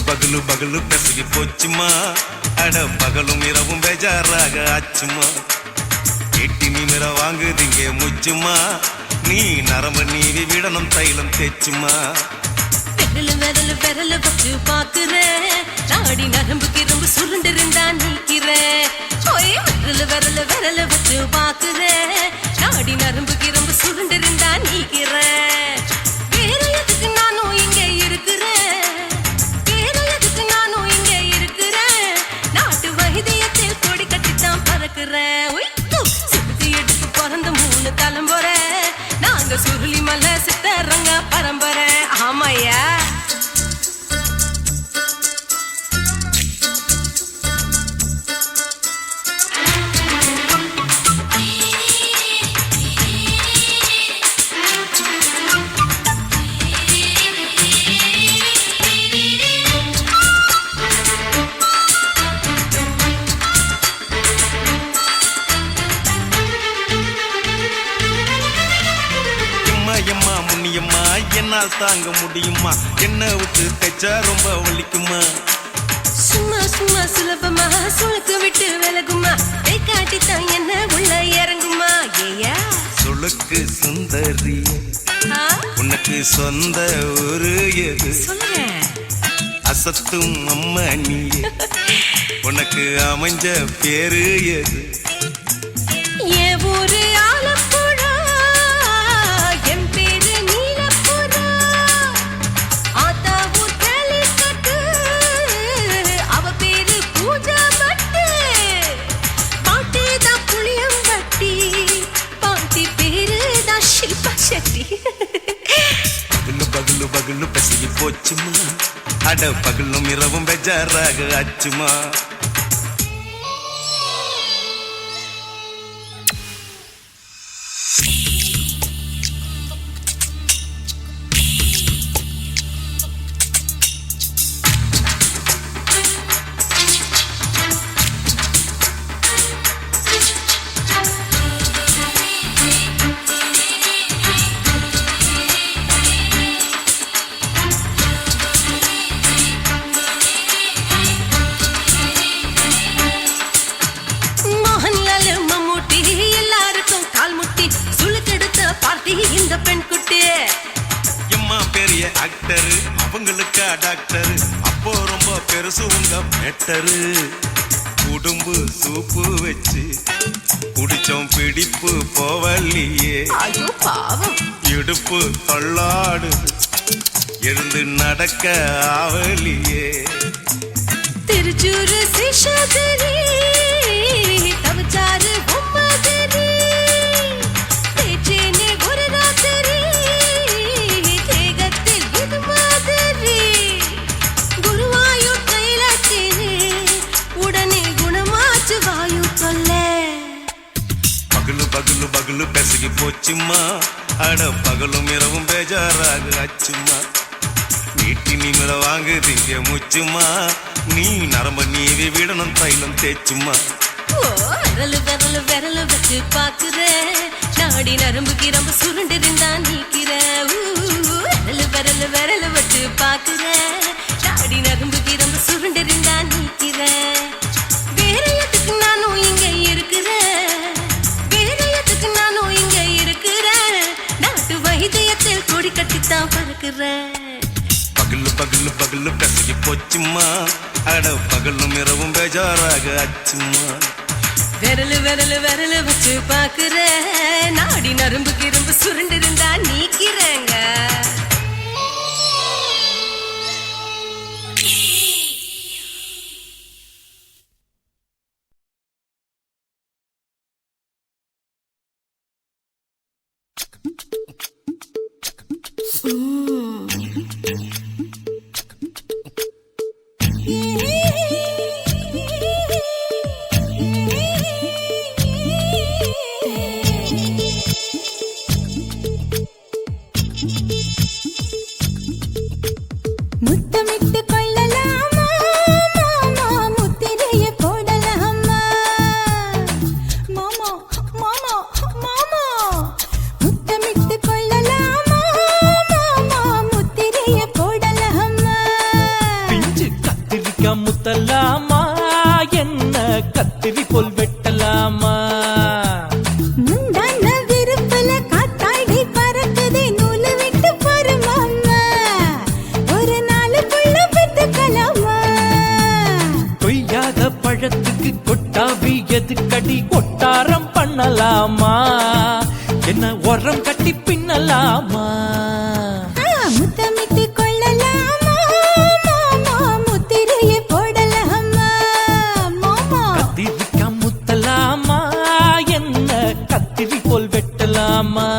பகலு பகலு பெசகி போச்சுமா, அட பகலும் இரவும் பேஜாராக ஆச்சுமா. எட்டி நிமிர வாங்குதிங்க முச்சுமா, நீ நரம்பு நீவி விடணும் தைலம் தேச்சுமா. பெரலு விரலு விரலு வச்சு பாக்குறேன், நாடி நரம்பு கிரம்பு சுருண்டு இருந்தா நீக்கிறேன். விரலு விரலு விரலு வச்சு பாக்குறேன், நாடி நரம்பு கிரம்பு சுருண்டு இருந்தா நீக்கிறேன். வேற எதுக்கு நானும் இங்க இருக்கிறேன், வேற எதுக்கு நானும் இங்க இருக்கிறேன். நாட்டு வைத்தியத்தில் கொடி கட்டித்தான் பறக்கிறேன். சுத்தி எடுத்து பிறந்த 3 தலைமுறை, நாங்க சுருளி மலை சித்தரங்க பரம்பரை. ஆமையா முன்னியம்மா, என்னால் தாங்க முடியுமா, என்ன விட்டு தைச்சா ரொம்ப வலிக்குமா. சும்மா சும்மா சுலபமா சுளுக்கு விட்டு விலகுமா, கை காட்டித்தான் என்ன உள்ள இறங்குமா. ஏயா சுளுக்கு சுந்தரி, உனக்கு சொந்த ஊரு எது? அசத்தும் அம்மா நீ, உனக்கு அமைஞ்ச பேரு எது? ஏ ஊரு ஆலப்புழா, என் பேரு நீலப்புறா. ஆத்தா ஊர் கேலிக்கட்டு, அவ பேரு பூஜா பட்டு. பாட்டி தான் புளியம்பட்டி, பாட்டி பேரு தான் ஷில்பா செட்டி. பகலு பகலு பகலு பசிக்கு போச்சுமா, அட பகலும் இரவும் பெஜாராக ஆச்சுமா. டாக்டர் அப்போ ரொம்ப பெருசு உங்க மேட்டரு உடும்பு சூப்பு வச்சு குடிச்சோம் பிடிப்பு போவல்லையே ஐயோ பாவம் இடுப்பு தள்ளாடு எழுந்து நடக்க ஆவலியே திருச்சூரு சிஷாதிரி தவச்சாரு பொம்மதிரி தேச்சேனே ஒரு ராத்திரி தேகத்தில் இது மாதிரி குருவாயூர் கைலாச்சினே உடனே குணமாச்சு வாயு சொல்ல பகலு பகலு பகலு பெசகி போச்சுமா அட பகலும் இரவும் பேஜாராக ஆச்சுமா நீட்டி நிமிர வாங்கு திங்க முச்சுமா நீ நரம்ப நீவி விடணும் தைலம் தேச்சுமா ஓ விரலு விரலு விரலு வச்சு பாக்குற நாடி நரம்பு கிரம்பு சுருண்டிருந்தா நீக்கிற விரலு விரலு விரலு வச்சு பாக்குற நாடி நரம்பு கிரம்பு சுருண்டிருந்தா நீக்கிற வேற எதுக்கு நானும் இங்க இருக்கிறேன் வேற எதுக்கு நானும் இங்க இருக்கிறேன் நாட்டு வைத்தியத்தில் கொடி கட்டித்தான் பறக்கிறேன் பகலு பகலு பகலு பெசகி போச்சுமா அட பகலும் இரவும் பேஜாராக ஆச்சுமா விரலு விரலு விரலு வச்சு பாக்குற நாடி நரம்பு கிரும்பு சுருண்டிருந்தா நீக்கிறேங்க முத்தமிட்டு கொள்ளலாமா மாமா முத்திரைய போடலாமா மாமா மாமா மாமா முத்தமிட்டு கொள்ளலாமா மாமா முத்திரைய போடலாமா பிஞ்சு கத்திரிக்கா முத்தலாமா என்ன கத்திரி போல் வெட்டலாமா முந்தான விருப்பல காத்தாடி பறக்குதே நூலு விட்டு பாரு மாமா ஒரு நாலு புள்ள பெத்துக்கலாமா கொய்யாத பழத்துக்கு கொட்டாவி எதுக்கடி கொட்டாரம் பண்ணலாமா என்ன உரம் கட்டி பின்னலாமா முத்தமிட்டு கொள்ளலாமா மாமா முத்திரைய போடலாமா மாமா கத்திரிக்கா முத்தலாமா என்ன கத்திரி போல் வெட்டலாமா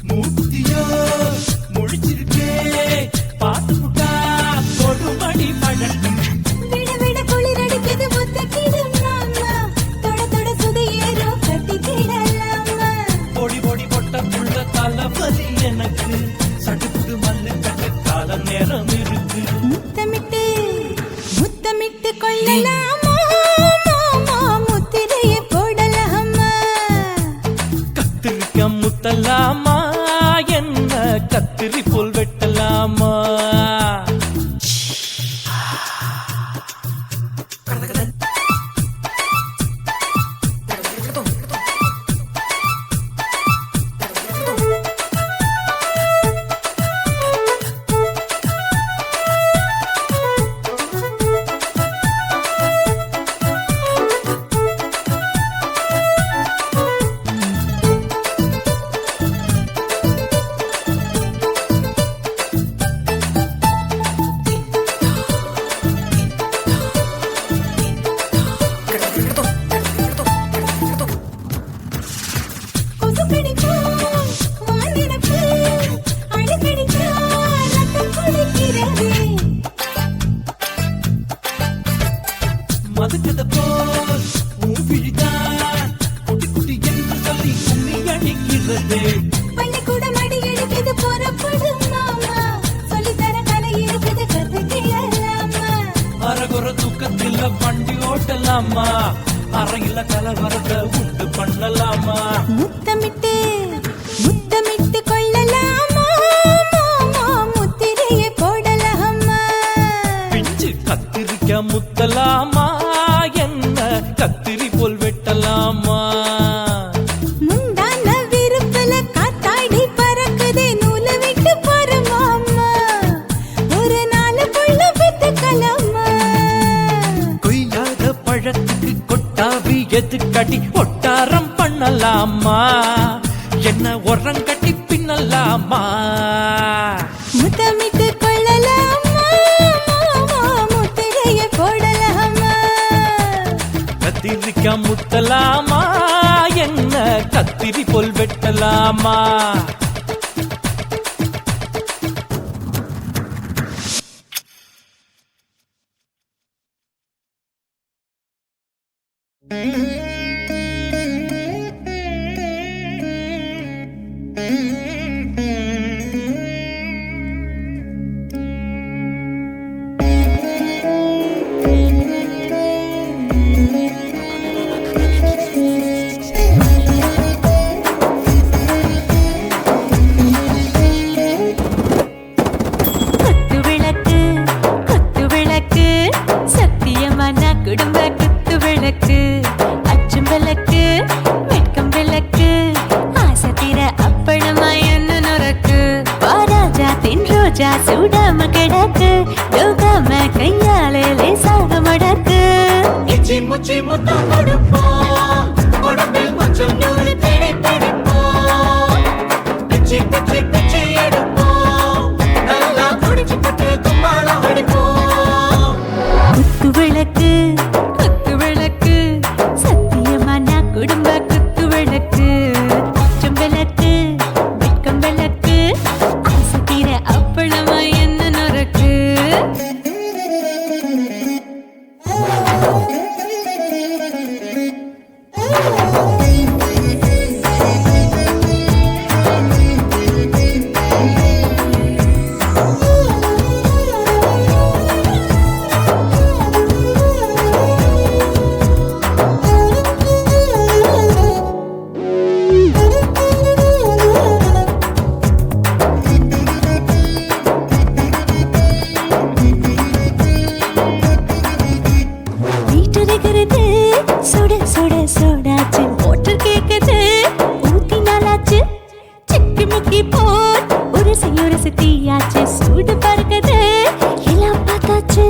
மூத்தியா முடிச்சிருக்கே பாத்து புட்டா கொடுமடி பழட்டு பொடி பொடி பொட்டக்குள்ள தளபதி எனக்கு சடுக்கு மல்லு கட்ட கால நேரம் இருக்கு முத்தமிட்டு கொள்ளலாமா மாமா முத்திரைய போடலாமா கத்திரிக்கா முத்தலாமா என்ன கத்திரி போல் வெட்டலாமா பதுக்கத போல் உன் விழிதான் குட்டி குட்டி என்று சொல்லி கும்மி அடிக்கிறது. பள்ளிக்கூட மடி எடுக்குது புறப்படும் மாமா சொல்லித்தர கலை இருக்குது கத்துக்கலாமா. அரகுற தூக்கத்தில் வண்டி ஓட்டலாமா அறையில கலவரத்தை உண்டு பண்ணலாமா. முத்தமிட்டு முத்தமிட்டு கொள்ளலாமா மாமா முத்திரையை போடலாமா. பிஞ்சு கத்திரிக்க முத்தலாமா என்ன கத்திரி போல் வெட்டலாமா. முந்தான விருப்பல காத்தாடி பறக்குதே நூலை விட்டு போற மாமா ஒரு நாள் புள்ள பெத்துக்கலாமா. கொய்யாத பழத்துக்கு கொட்டாவி எதுக்கடி ஒட்டாரம் பண்ணலாமா என்ன உரங்கட்டி பின்னலாமா. முத்தமிட்டு கொள்ளலாமா மாமா முத்திரையை போடலாமா. கத்திரிக்க முத்தலாமா என்ன கத்திரி போல் வெட்டலாமா. குத்து விளக்கு குத்து விளக்கு சத்தியமான குடும்ப குத்து விளக்கு அச்சும் விளக்கு வெட்கம் விளக்கு ஆசை தீர அப்பளமா என்ன நொறக்கு வாராஜா தின் ரோஜா சூடாம கிடக்கு யோகாம கையாலே லேசாக மடக்கு. இச்சி முச்சி முத்தம் கொடுப்போம் உடம்பில் கொஞ்சம் நூறு தேடி பிடிப்போம். பிச்சி பிச்சி பிச்சி எடுப்போம் நல்லா குடிச்சு பட்டு கும்மாளம் அடிப்போம். குத்து விளக்கு குத்து விளக்கு சத்தியமான குடும்ப குத்து விளக்கு அச்சும் விளக்கு வெட்கம் விளக்கு ஆசை தீர அப்பளமா என்ன நொறக்கு. வீட்டருகிறது சுட சுட சோடாச்சு மோட்டர் கேக்குது ஊத்தி நாளாச்சு சிக்கி முக்கி போல் ஒரு செய்யுரசு தீயாச்சு சூடு பறக்குது எல்லாம் பார்த்தாச்சு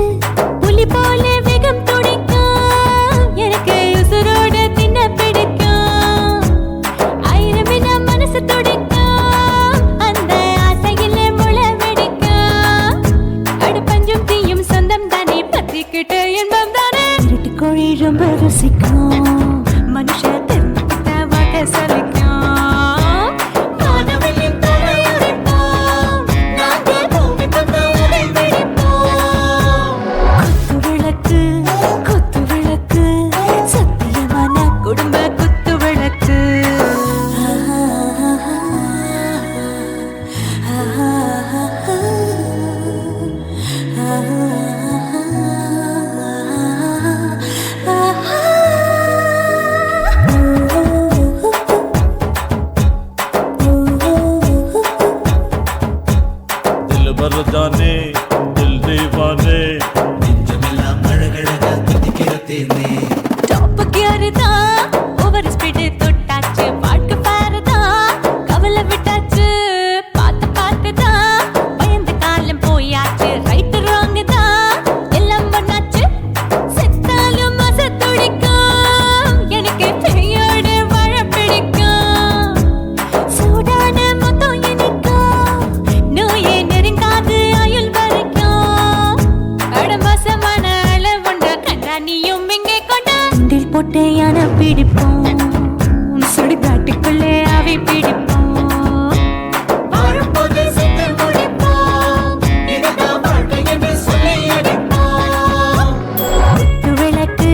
புலி போல வேகம் துடிக்கும் எனக்கு உசுரோட தின்ன பிடிக்கும் ஆயிரமின மனசு துடிக்கும் அந்த ஆசையில முளை வெடிக்கும் அடுப்பஞ்சும் தீயும் சொந்தம் தானே பத்திக்கிட்டு இன்பம் தானே. கோழி ரொம்ப ருசிக்கும் மனுஷ தெரிஞ்சுக்கிட்ட வாக்க சலிக்கும். வானவெளியின் தலை உடைப்போம் நாங்கள் பூமி பந்த உடை வெடிப்போம். குத்து விளக்கு குத்து விளக்கு சத்தியமான குடும்ப குத்து விளக்கு. दिल भर जाने दिल दीवाने நெஞ்சமெல்லாம் அழகழகா துடிக்கிறதேனே. டாப் கியர் தான் ஓவர் ஸ்பீடு தொட்டாச்சு பாட்டு பாருதான் கவலை விட்டாச்சு பார்த்து பார்த்து தான் பயந்து காலம் போயாச்சு ரைட் ராங் தான் எல்லாம் பண்ணாச்சு செத்தாலும் மச துடிக்கும் எனக்கு பெரியோட வாழ பிடிக்கும் சூடான மொத்தம் இனிக்கும் நோயே நெருங்காது ஆயுள் வரைக்கும் அடமசமான அளவுண்ட கண்டா நீயும் இங்கே கொண்டா உண்டில் போட்டு யானை பிடிப்போம் சுடுகாட்டுக்குள்ளே அவை பிடிப்போம். வாழும்போது செத்து முடிப்போம் இதுதான் வாழ்க்கை என்று சொல்லி அடிப்போம். குத்து விளக்கு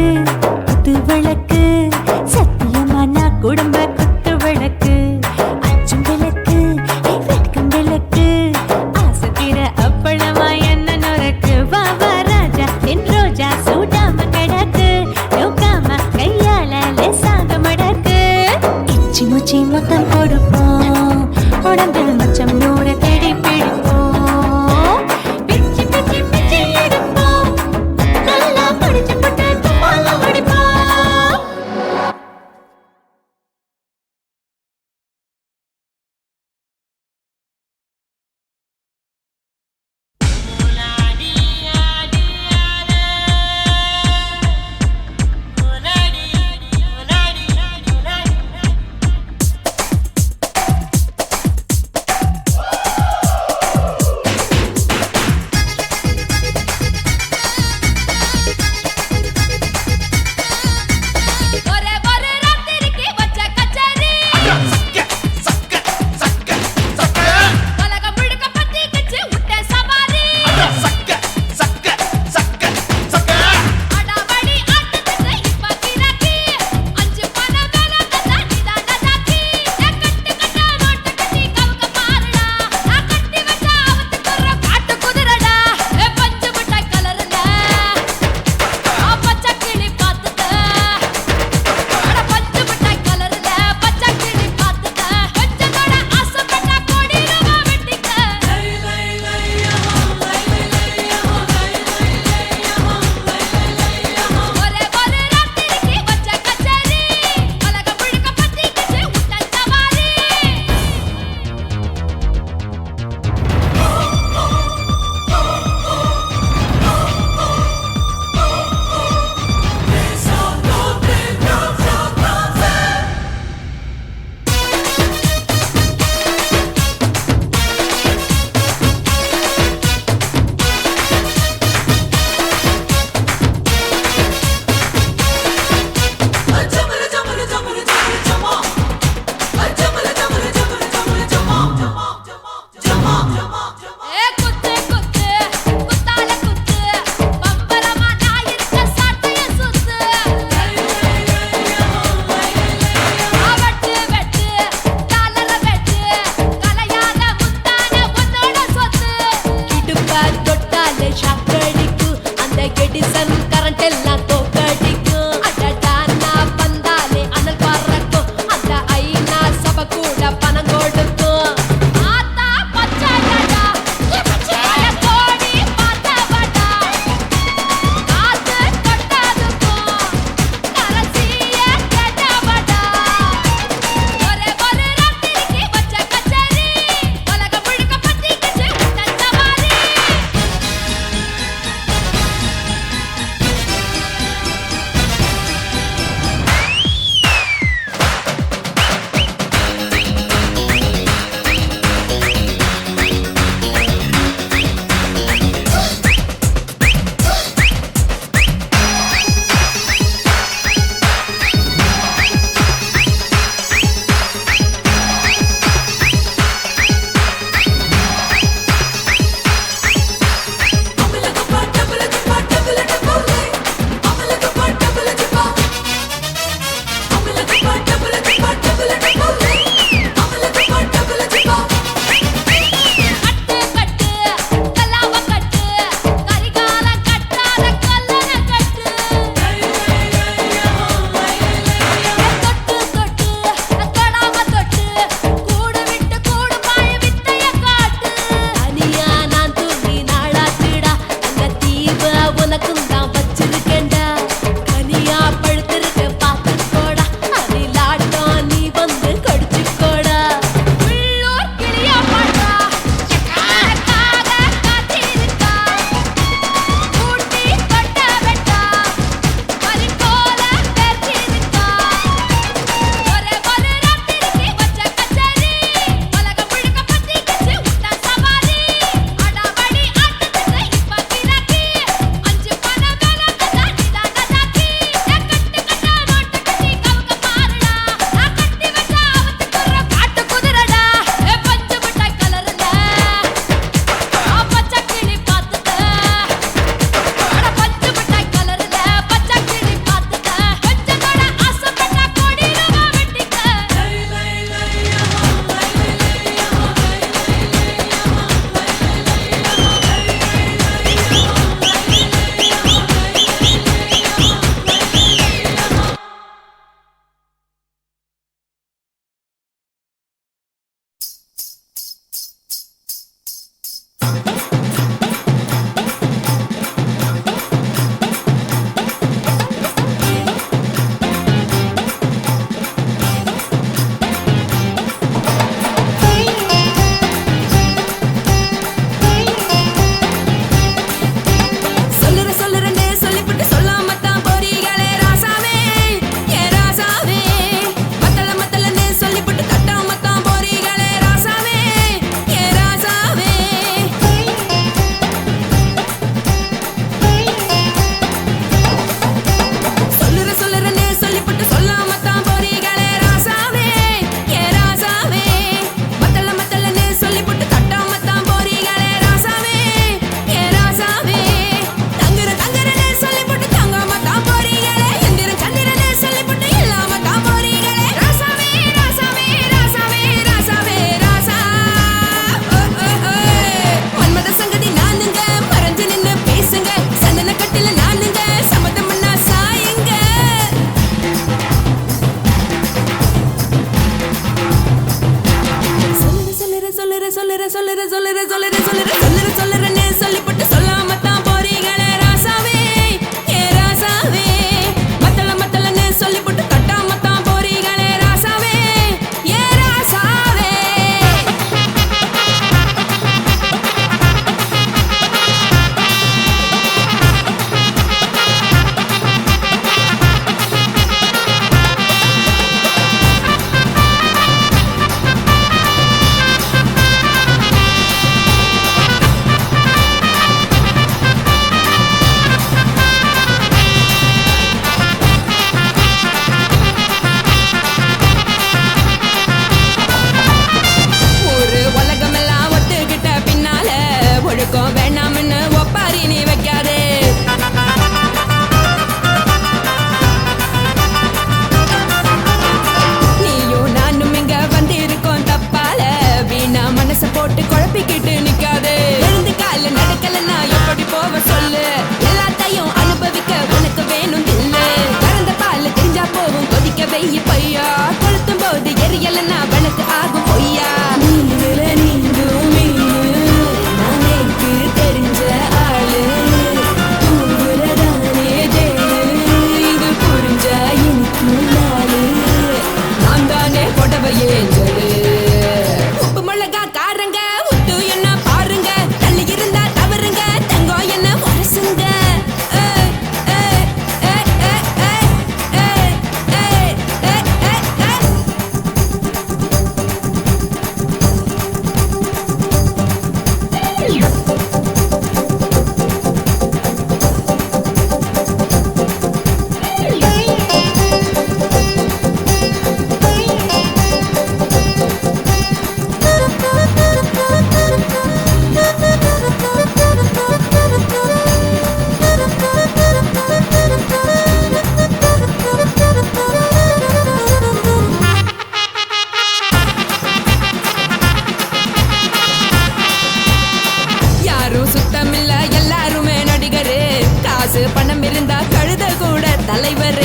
காசு பணம் இருந்தா கழுத கூட தலைவர்.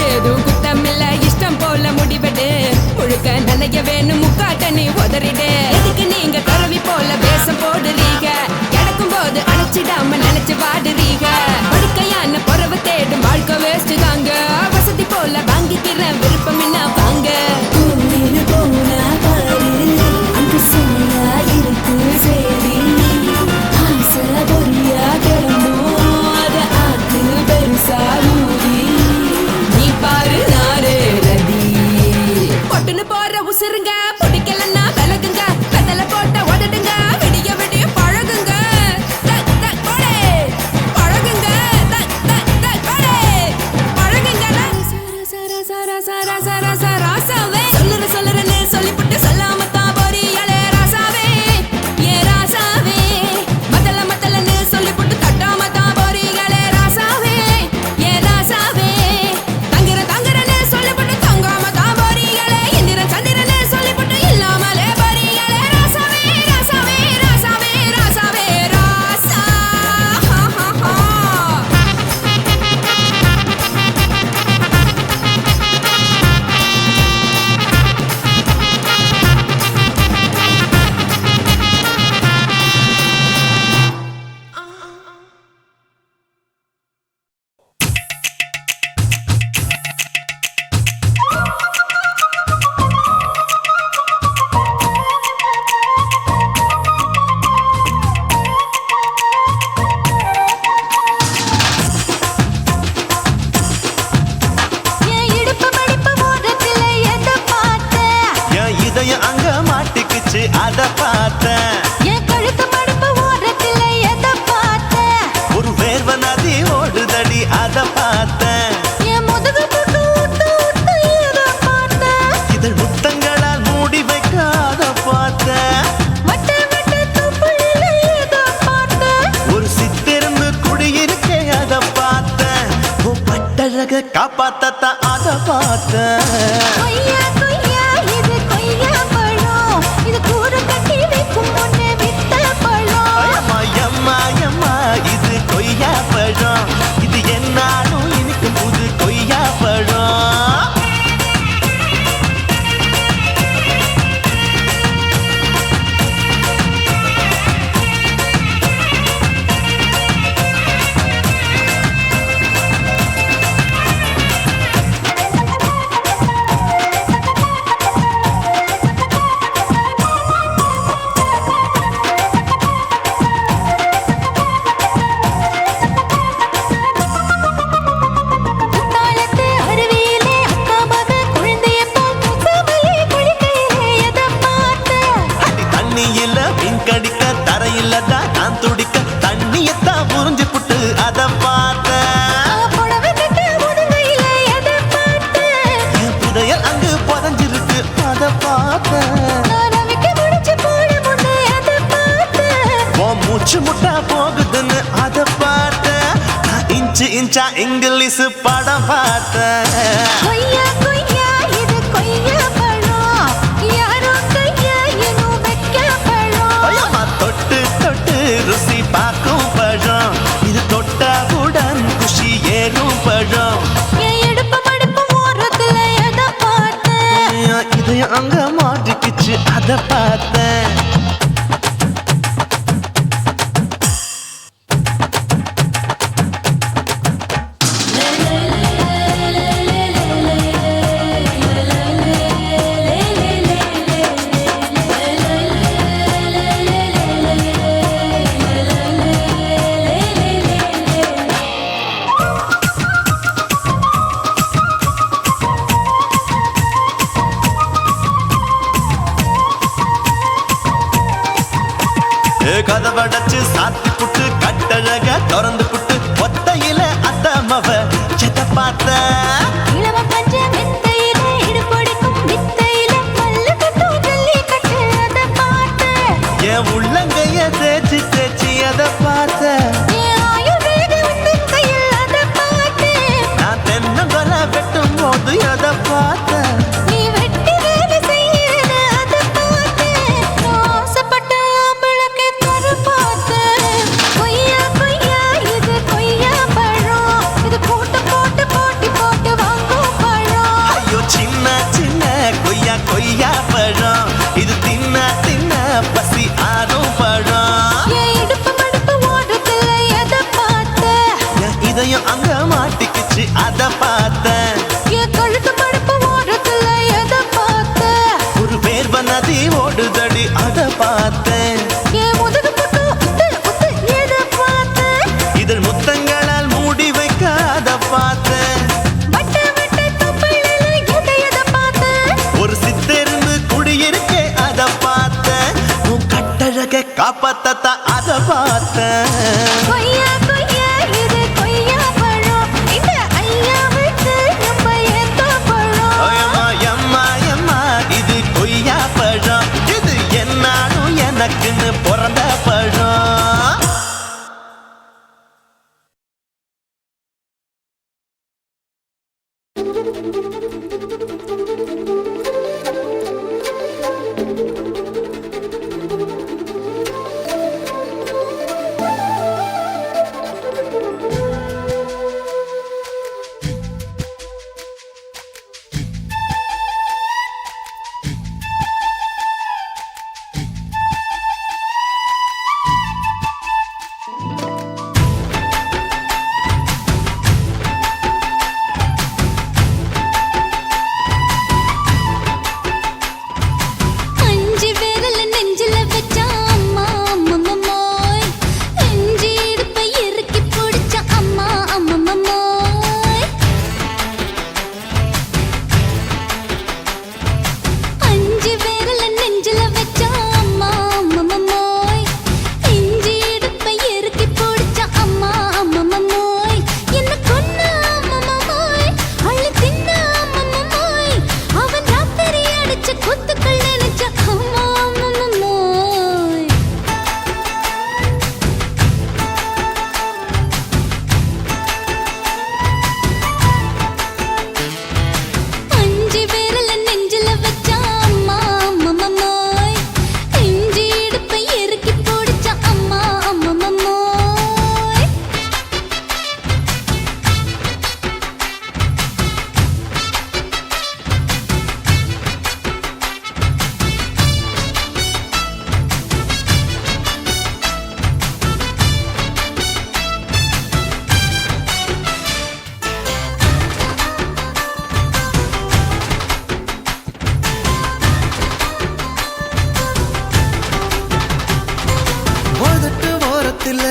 ஏதும் குத்தமில்ல இஷ்டம் போல முடிவெடு. முழுக்க நனைய வேணும் முக்காட்ட நீ உதறிடு. எதுக்கு நீங்க கரவி போல வேஷம் போடுறீங்க? கிடக்கும் போது அணைச்சிடாம நினைச்சு வாடுறீங்க. படுக்கையான பொறவு தேடும் வாழ்க்கை வேஸ்ட் தாங்க. வசதி போல வாங்கிக்கிற விருப்பம் என்ன வாங்க. நீ பாரு நானே ரதி பொட்டுன்னு போற உசுருங்க. பிடிக்கலன்னா விலகுங்க. கதல போட்ட உதடுங்க. விடிய விடிய பழகுங்க. பழகுங்க பழகுங்க. ராசாவே சொல்லுறேன்னு சொல்லிப்புட்டு சொல்லாம தான் போறியாளே ராசாவே. ஏ ராசாவே மத்தலன்னு சொல்லிப்புட்டு தட்டாம தான் போறியாளே ராசாவே. ஏ ராசாவே தங்குறன்னு சொல்லிப்புட்டு தங்காம தான் போறியாளே. இந்திரன் சந்திரன்னு சொல்லிப்புட்டு இல்லாமலே போறியாளே ராசாவே. ராசாவே ராசாவே ராசாவே ராசா. என் இடுப்பு மடிப்பு ஓரத்துல எதை பார்த்தேன்? என் இதயம் அங்க மாட்டிக்குச்சு அத பார்த்தேன். என் கழுத்து மடிப்பு ஓரத்துல எதை பார்த்தேன்? ஒரு வேர்வ நதி ஓடுதடி அத பார்த்தேன். என் முதுகு புட்டு ஊத்து எதை பார்த்தேன்? இதழ் முத்தங்களால் மூடி வைக்க அத பார்த்தேன். வட்ட தூப்புல எதை பார்த்தேன்? ஒரு சித்திரந்து குடியிருக்கே அத பார்த்தேன். உன் பட்டழக காப்பாத்தத்தான் அத பார்த்தேன். கொய்யா கொய்யா இது கொய்யா பழம். இது கூறு கட்டி வைக்கும் முன்னே வித்த பழம். அம்மா எம்மா எம்மா இது கொய்யா பழம். இது என்னாலும் இனிக்கும் புது கொய்யா பழம். குத்தாலத்து அருவியிலே அக்கா மக குழந்தைய போல் முகமலே குளிக்கையிலே எதை பார்த்தேன்? அடி தண்ணியில மீன் கடிக்க தரையில தான் நான் துடிக்க தண்ணியத்தான் புரிஞ்சு புட்டு அத பார்த்தேன். புடவை கட்ட முதுகையில எதை பார்த்தேன்? என் புதையல் அங்கு புதஞ்சிருக்கு அத பார்த்தேன். நான் அவிக்க முடிச்சு போட முன்னே எதை பார்த்தேன்? உன் மூச்சு முட்டா போகுதுன்னு அத பார்த்தேன். நான் இன்ச்சா இங்கிலீஷ் படம் பார்த்தேன். கொய்யா கொய்யா இது கொய்யா பழம். யாரோ கையா இன்னும் வைக்க பழம். ஐயம்மா தொட்டு தொட்டு ருசி பார்க்கும் பழம். இது தொட்டாவுடன் குஷி ஏறும் பழம். என் இடுப்பு மடிப்பு ஓரத்துல எதை பார்த்தேன்? என் இதயம் அங்க மாட்டிக்கிச்சு அத பார்த்தேன். கதவடைச்சு சாத்தி புட்டு கட்டழக திறந்து புட்டு ஒத்தையில அத்தமவ செத்த பார்த்த. இளவ பஞ்ச மெத்தையில இடுபொடிக்கும் வித்தையில மல்லு கட்டும் ஜல்லி கட்டு அதை பார்த்தேன். என் உள்ளங்கைய தேய்ச்சி தேய்ச்சி அத பார்த்த. என் ஆயுர்வேத உந்தன் கையில் அதை பார்த்தேன். நான் தென்னங்கொலை வெட்டும் போது அத பார்த்த. நீ வெட்டி வேலை செய்யறது அதை பார்த்தேன். நான் ஆசைப்பட்ட பார்த்தேன். என் முதுகு பக்கம் உத்து உத்து எதை பார்த்தேன்? இதழ் முத்தங்களால் மூடி வைக்காத பார்த்தேன். வட்ட வட்ட தொப்புளில எதை பார்த்தேன்? ஒரு சித்தெரும்பு குடியிருக்கே அத பார்த்தேன். உன் கட்டழக காப்பாத்தத்தான் அத பார்த்தேன். கொய்யா கொய்யா இது கொய்யா பழம், இந்த ஐயாவுக்கு நம்ம ஏத்த பழம். அம்மா எம்மா எம்மா இது கொய்யா பழம், இது என்னாலும் எனக்குன்னு பிறந்த பழம். அஞ்சு விரல நெஞ்சில வச்சா அம்மா அம்மம்மோய், நெஞ்சு இடுப்பை இறுக்கி பிடிச்ச அம்மா அம்மம்மோய். அஞ்சு விரல நெஞ்சில வச்சா அம்மா அம்மம்மோய், நெஞ்சு இடுப்பை இறுக்கி பிடிச்ச அம்மா அம்மம்மோய். என்ன கொன்ன அம்மம்மோய், அள்ளி தின்ன அம்மம்மோய், அவன் ராத்திரி அடிச்ச குத்துக்கள் நினைச்ச அம்மா அம்மம்மோய். அஞ்சு விரல நெஞ்சில வச்சா அம்மா அம்மம்மோய், நெஞ்சு இடுப்பை இறுக்கி பிடிச்ச அம்மா அம்மம்மோய். உதட்டு ஓரத்துல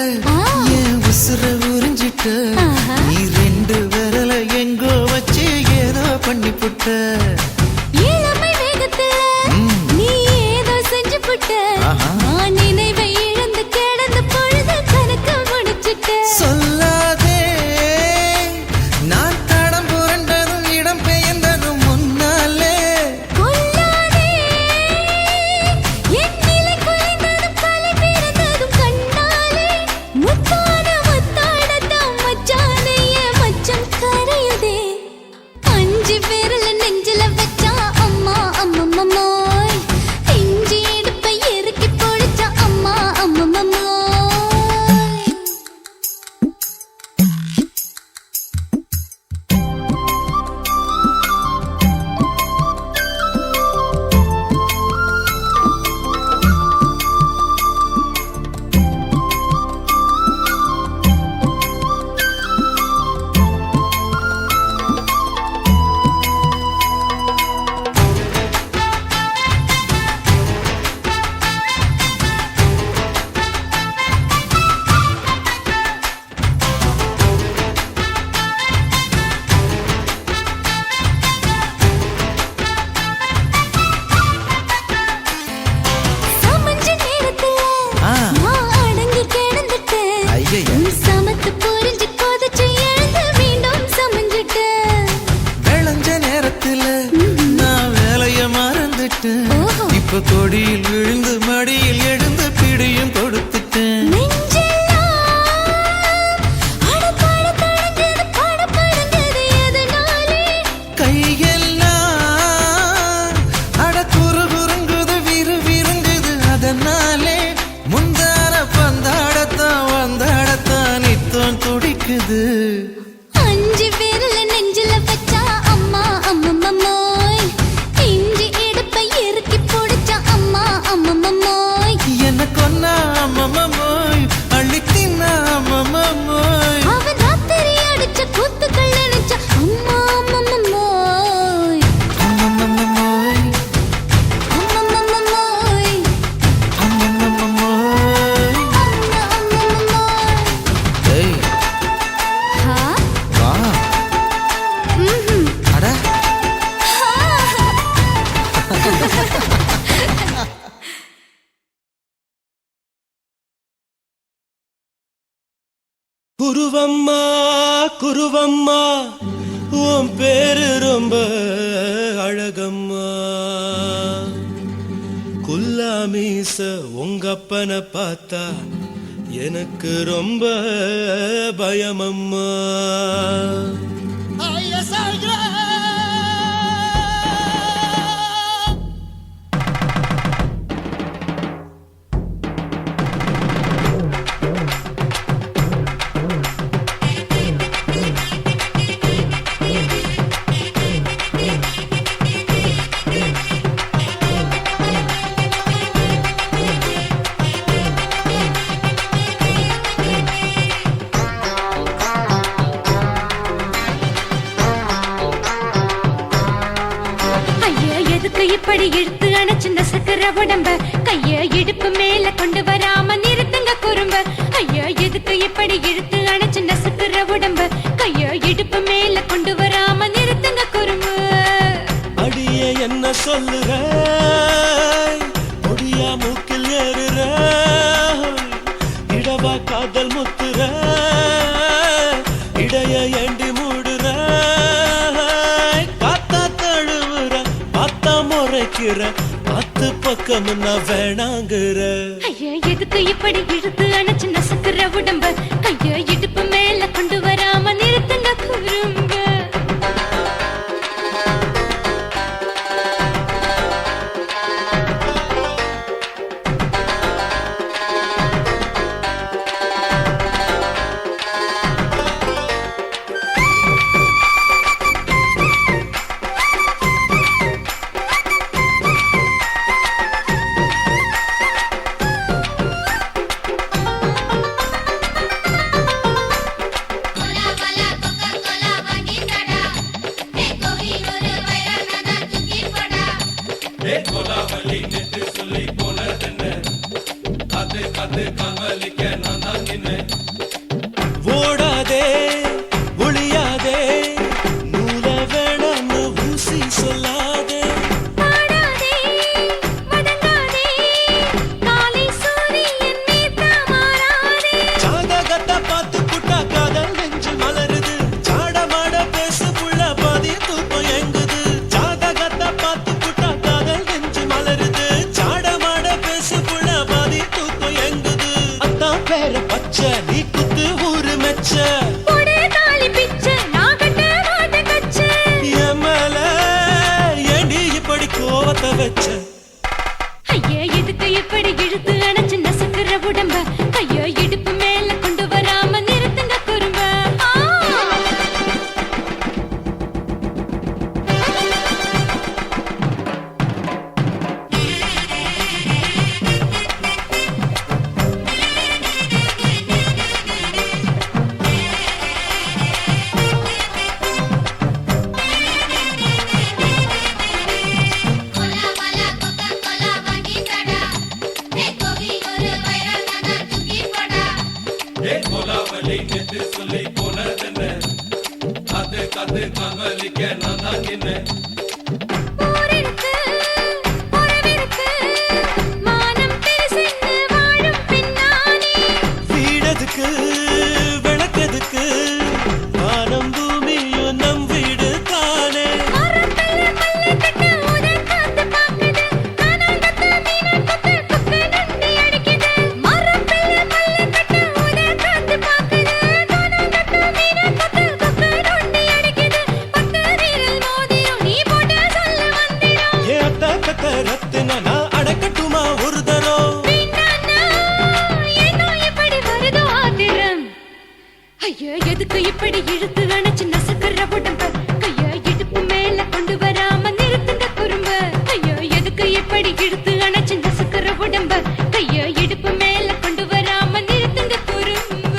என் உசுர உறிஞ்சிட்ட ஆஹா. நீ ரெண்டு விரல எங்கோ வச்சு ஏதோ பண்ணி புட்ட இளமை வேகத்துல நீ ஏதோ செஞ்சு புட்ட, ஆஹா. நான் நினைவை இழந்து கிடந்த பொழுது கணக்க முடிச்சிட்ட. சொல்லாதே நான் தடம் புரண்டதும் இடம் பெயர்ந்ததும் முன்னாலே கொல்லாதே என் நிலை குலைந்ததும் கலை பிறந்ததும் கண்ணாலே, முத்தான முத்தாடத்தான் மச்சானே என் மச்சம் கரையுதே. அஞ்சு விரல நெஞ்சில வச்சா அம்மா அம்மம்மோய், நெஞ்சு இடுப்பை இறுக்கி பிடிச்ச அம்மா அம்மம்மோய். சமஞ்ச நேரத்துல ஆ. நான் அடங்கி கிடந்துட்டேன். ஐயைய. நீ சமத்து புரிஞ்சு கொதிச்சு எழுந்து மீண்டும் சமஞ்சிட்டேன். விளைஞ்ச நேரத்துல நான் வேலைய மறந்துட்டேன் ஓஹோ. இப்ப கொடியில் விழுந்து மடியில் எழுந்து பிடியும் கொடுத்துட்டேன் நெஞ்செல்லாம் அடப்பாட தடங்குது, படபடங்குது எதனாலே? கையெல்லாம் அட குறு குறுங்குது விறு விருங்குது அதனாலே முந்தான பந்தாடத்தான் வந்தாடத்தான் நித்தம் துடிக்குது அஞ்சு விரல நெஞ்சில வச்சா அம்மா அம்மம்மோய், நெஞ்சு இடுப்பை இறுக்கி பிடிச்ச அம்மா அம்மம்மோய். என்ன கொன்னா அம்மம்மோய் அள்ளி தின்னா அம்மம்மோய் அவன் ராத்திரி அடிச்ச குத்துக்கள் நினைச்ச அம்மா அம்மம்மோய். அம்மம்மோய் அம்மம்மோய். குருவம்மா குருவம்மா உன் பேரு ரொம்ப அழகம்மா குல்லாமீச உங்கப்பனை பார்த்தா எனக்கு ரொம்ப பயமம்மா இப்படி இழுத்து அணைச்சிருந்த சக்கர உடம்ப கைய இடுப்பு மேல கொண்டு வராம நிறுத்துங்க குறும்ப ஐயா எதுக்கு இப்படி இழுத்து அணைச்சிருந்த சக்கர உடம்ப கைய இடுப்பு மேல கொண்டு வராம நிறுத்துங்க குறும்பு அடியே என்ன சொல்லுற முடியா மூக்கில் ஏறுற இடவா காதல் முத்துற இடைய ஏண்டி மூடுற காத்தா தழுவுற பார்த்தா முறைக்கிற பத்து பக்கம் நான் வேணாங்குற ஐயா எதுக்கு இப்படி இழுத்து அணைச்சிருந்த சக்கர உடம்ப கைய இடுப்பு மேல கொண்டு வராம நிறுத்துங்க குறும்ப ஓடாதே ஒளியாதே நூல வேணான்னு ஊசி சொல்லாதே பாடாதே வதங்காதே காலை சூரியன் மீதா மாறாதே ஜாதகத்தை பார்த்து புட்டா காதல் நெஞ்சு மலருது சாடமாட பேசு புள்ள பாதி தூக்கம் எங்குது ஜாதகத்தை பார்த்து புட்டா காதல் நெஞ்சு மலருது சாடமாட பேசு புள்ள பாதி தூக்கம் எங்குது அத்தான் பேர பச்சை நீ குத்து ஊரு மெச்ச போடே தாலி பிச்சை நான் கட்ட மாட்ட கச்சை எமல ஏண்டி இப்படி கோவத்தை வச்ச ஐயா எதுக்கு இப்படி இழுத்து அணைச்சு நசுக்கிற உடம்ப கையோ இடுப்பு மேல கொண்டு வராம நிறுத்துங்க குறும்ப போரிருக்கு உறவிருக்கு மானம் பேசின்னு வாழும் பின்னானே வீடதுக்கு விளக்கதுக்கு வானம் பூமியும் நம் வீடு தானே மரத்துல மல்லி கட்டு உதன் காத்து பாக்குது கானாங்கத்து மீனா கொத்து கொக்கு நண்டி அடிக்குது மரத்துல மல்லி கட்டு உதன் காத்து பாக்குது கானாங்கத்து மீனா கொத்து கொக்கு நண்டி அடிக்குது பத்து வீரல் மோதியும் நீ போட்ட சொல்ல வந்திடும் ஏ அத்த கத்த ரத்தின நான் அடக்கட்டுமா ஒரு தரம் வீணானா ஏனோ இப்படி வருதோ ஆத்திரம் ஐயோ எதுக்கு இப்படி இழுத்து அணைச்சு நசுக்கிற உடம்ப கைய இடுப்பு மேல கொண்டு வராம நிறுத்துங்க குறும்ப ஐயோ எதுக்கு இப்படி இழுத்து அணைச்சு நசுக்கிற உடம்ப கைய இடுப்பு மேல கொண்டு வராம நிறுத்துங்க குறும்ப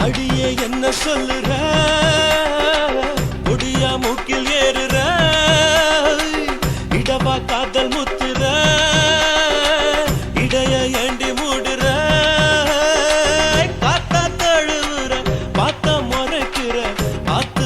அடியே என்ன சொல்லுற முடியா மூக்கில் ஏறுற இடவா காதல் முத்துற இடைய ஏண்டி மூடுற காத்தா தழுவுற பார்த்த முறைக்கிற பார்த்து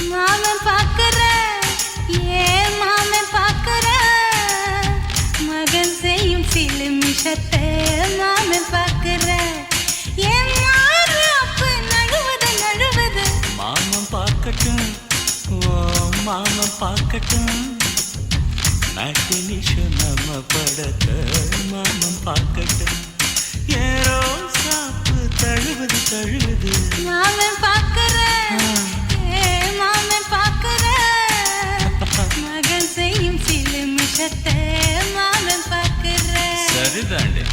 மாமன் பாக்குற ஏன் மாமன் பாக்குற மகன் செய்யும் சிலுமிஷத்தை மாமன் பாக்குற ஏன் மாறு அப்ப நழுவது நழுவது மாமன் பார்க்கட்டும் ஓ மாமன் பார்க்கட்டும் மேட்டினிஷன் நம்ம படத்தை மாமன் பார்க்கட்டும் ஏரோ சாப்பு தழுவது தழுவது மாமன் பாக்குற ஏன் மாமன் பாக்குற மகன் செய்யும் சிலுமிஷத்தை மாமன் பாக்குற சரிதாண்டே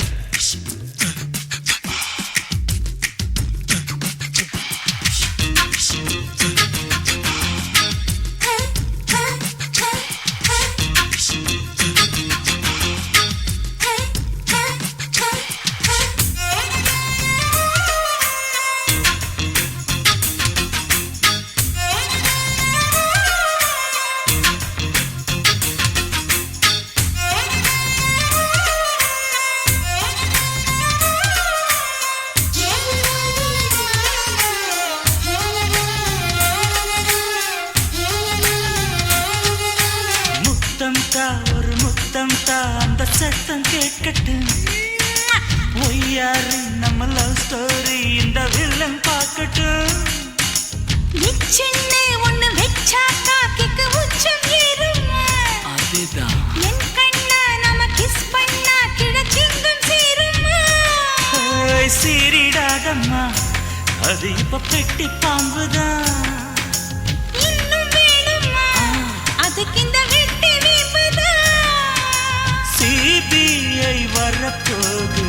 ஒரு முத்தம் தா அந்த சத்தம் கேட்கட்டும் ஒய்யாரு நம்ம லவ் ஸ்டோரி இந்த வில்லன் பார்க்கட்டும் சின்ன ஒண்ணு வெச்சாக்கா கிக்கு உச்சம் ஏறுமா அதுதான் என் கண்ணா நம்ம கிஸ் பண்ணா கிழக்கிங்கும் சேருமா சீரிடாதம்மா அது இப்ப பெட்டி பாம்புதான் இன்னும் வேணுமா அதுக்கு இந்த வெட்டி வீம்புதான் சிபிஐ வரப்போகுது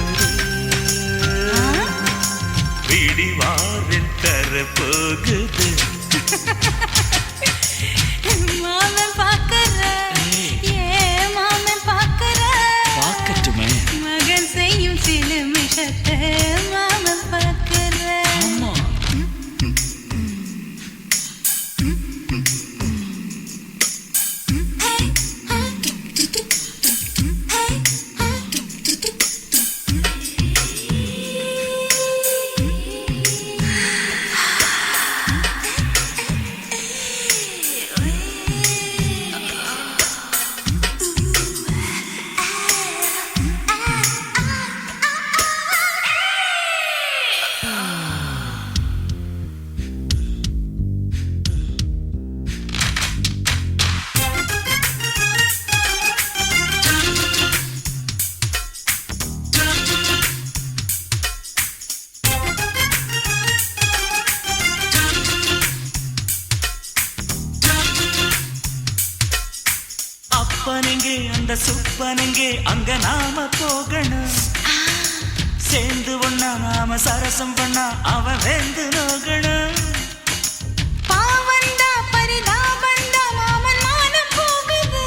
பிடிவாரில் தரப்போகுது மாமன் பாக்குற ஏன் மாமன் பாக்குற பார்க்கட்டுமே மகன் செய்யும் சிலுமிஷத்தை மாமன் பாக்குற ஆமா அப்பனெங்கே அந்த சுப்பனெங்கே அங்க நாம போகணும் சேர்ந்து ஒண்ணா நாம சரசம் பண்ணா அவன் வெந்து நோகணும் பாவந்தா பரிதாபந்தா மாமன் மானம் போகுது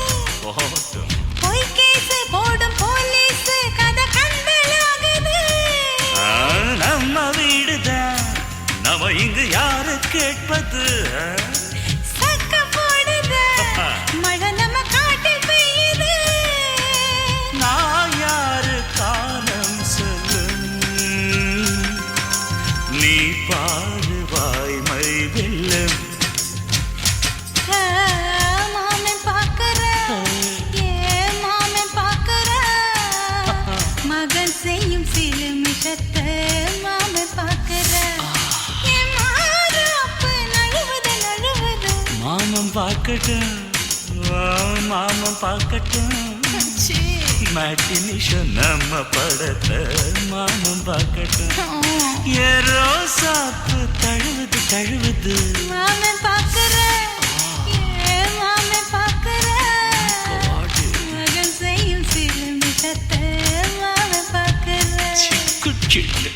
பொய் கேஸ் போடும் போலீஸ் கதை கண்டலாகுது நம்ம வீடுதான் நம்ம இங்கு யாரு கேட்பது சக்க போடுது மழை நம்ம காட்டில் பெய்யுது நான் யாரு காலம் சொல்லும் நீ பாரு வாய்மை வெல்லும் மாமன் பாக்குற ஏன் மாமன் பாக்குற மகன் செய்யும் சிலுமிஷத்தை மாமன் பாக்குற என் மாறு அப்ப நழுவுது நழுவுது மாமன் பார்க்கட்டும் மாமன் பார்க்கட்டும் மேட்டினிஷன் நம்ம படத்தை மாமன் பார்க்கட்டும் ஏரோ சாப்பு தழுவுது தழுவுது மாமன் பாக்குற ஏன் மாமன் பாக்குற மகன் செய்யும் சிலுமிஷத்தை மாமன் பாக்குற சிக்கு சிட்டு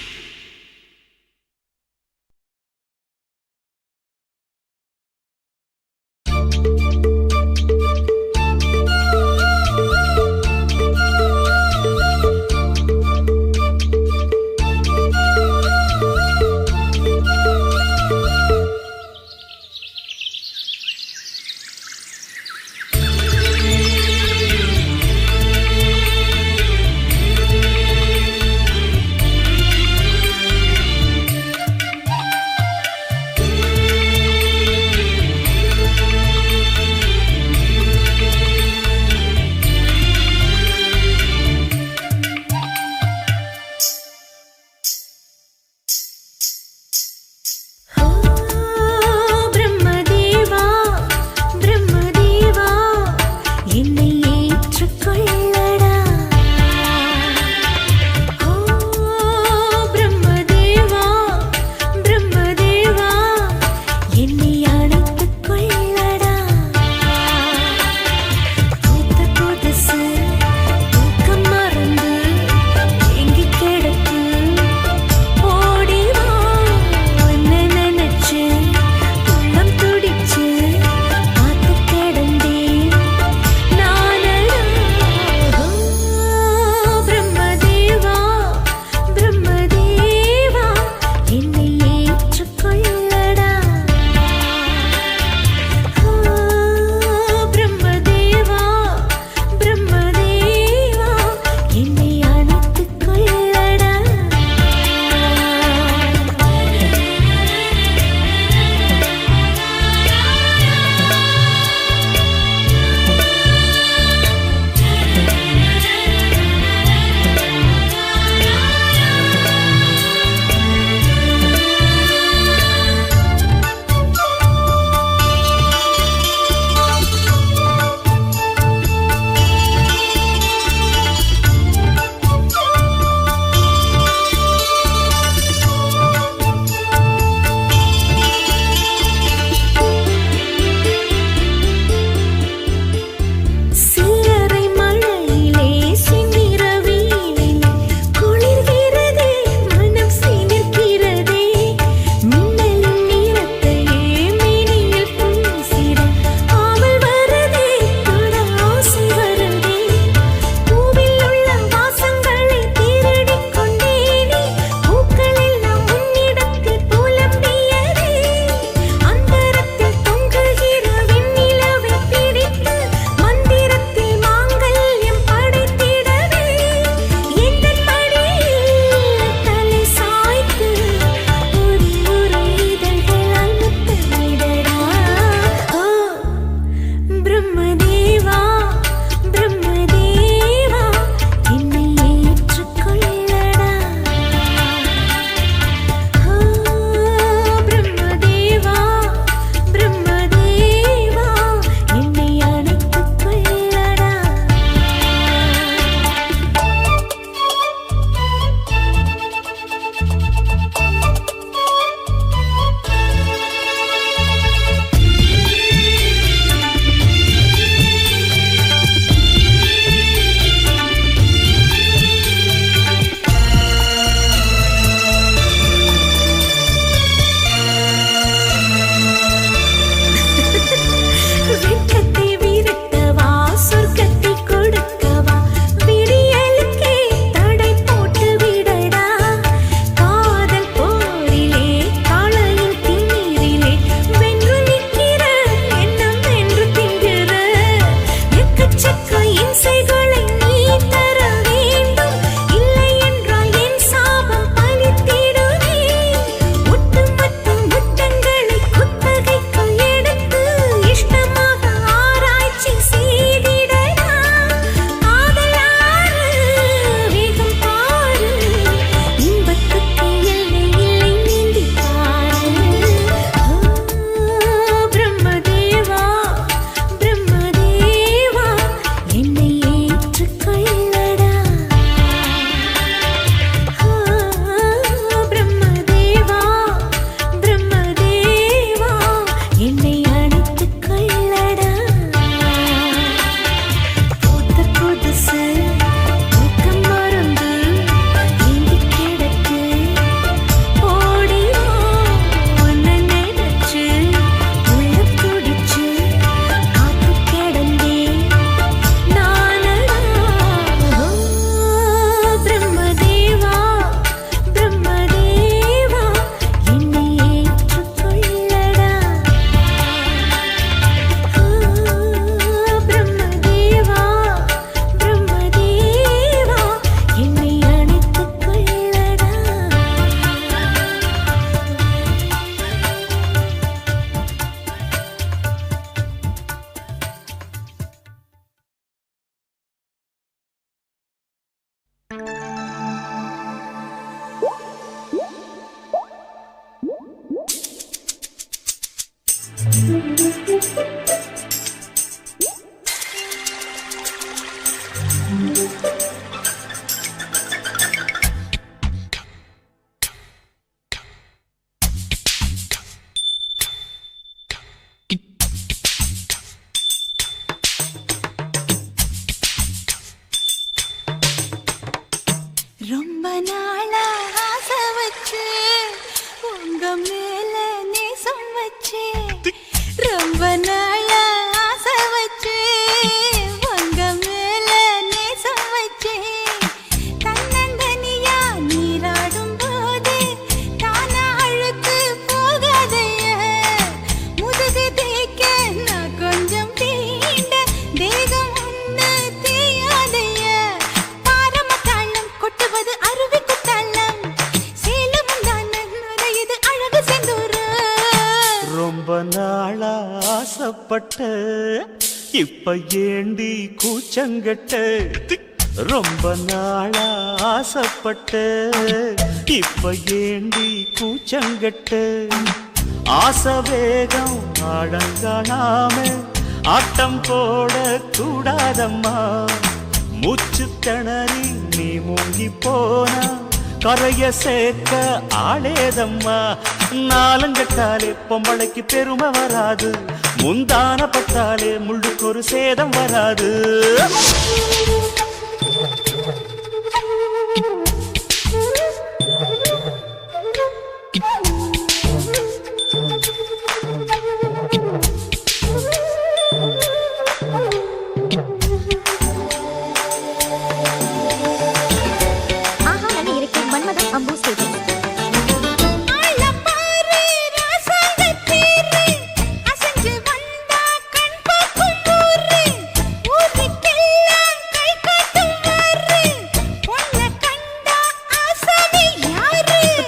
ரொம்ப நாளா ஆசை வச்சு உங்க மேல நேசம் வச்சு ரொம்ப நாளா ஆசை வச்சு உங்க மேல நேசம் வச்சு தன்னந்தனியா நீராடும் போது தானா அழுக்கு போகாதைய முதுகு தேய்க்க நான் கொஞ்சம் தீண்ட தேகம் ஒன்று தேயாதைய பாரமத்தாளம் கொட்டுவது அருவி குத்தாளம் சேலமும் தான் நுரையுது அழகு செந்தூர ரொம்ப நாளா ஆசைப்பட்ட இப்ப ஏண்டி கூச்சங்கட்ட ரொம்ப நாளா ஆசைப்பட்ட இப்ப ஏண்டி கூச்சங்கட்ட ஆசை வேகம் அடங்கானாம ஆட்டம் போட கூடாதம்மா மூச்சு திணறி நீ மூங்கி போனா கரைய சேர்க்க ஆளேதம்மா நாலங்கட்டாலே பொம்பளைக்கு பெருமை வராது முந்தான பட்டாலே முள்ளுக்கு ஒரு சேதம் வராது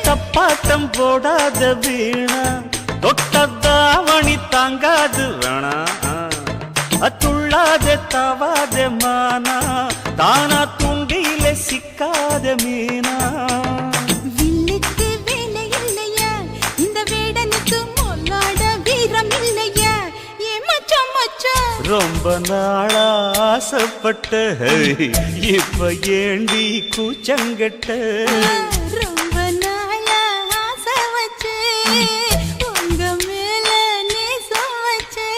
தப்பாட்டம் போடாத வீணா தொட்டதாவணி தாங்காது வேணா துள்ளாத தவாத மானா தானா துண்டியில சிக்காத மீனா வில்லுக்கு வேலை இல்லையா இந்த வேடனுக்கு மொல்லாட வீரம் இல்லையா ஏ மச்சான் மச்சான் ரொம்ப நாளா ஆசைப்பட்ட இப்ப ஏண்டி கூச்சங்கட்ட ரொம்ப நாளா ஆசை வச்சு உங்க மேல நேசம் வச்சு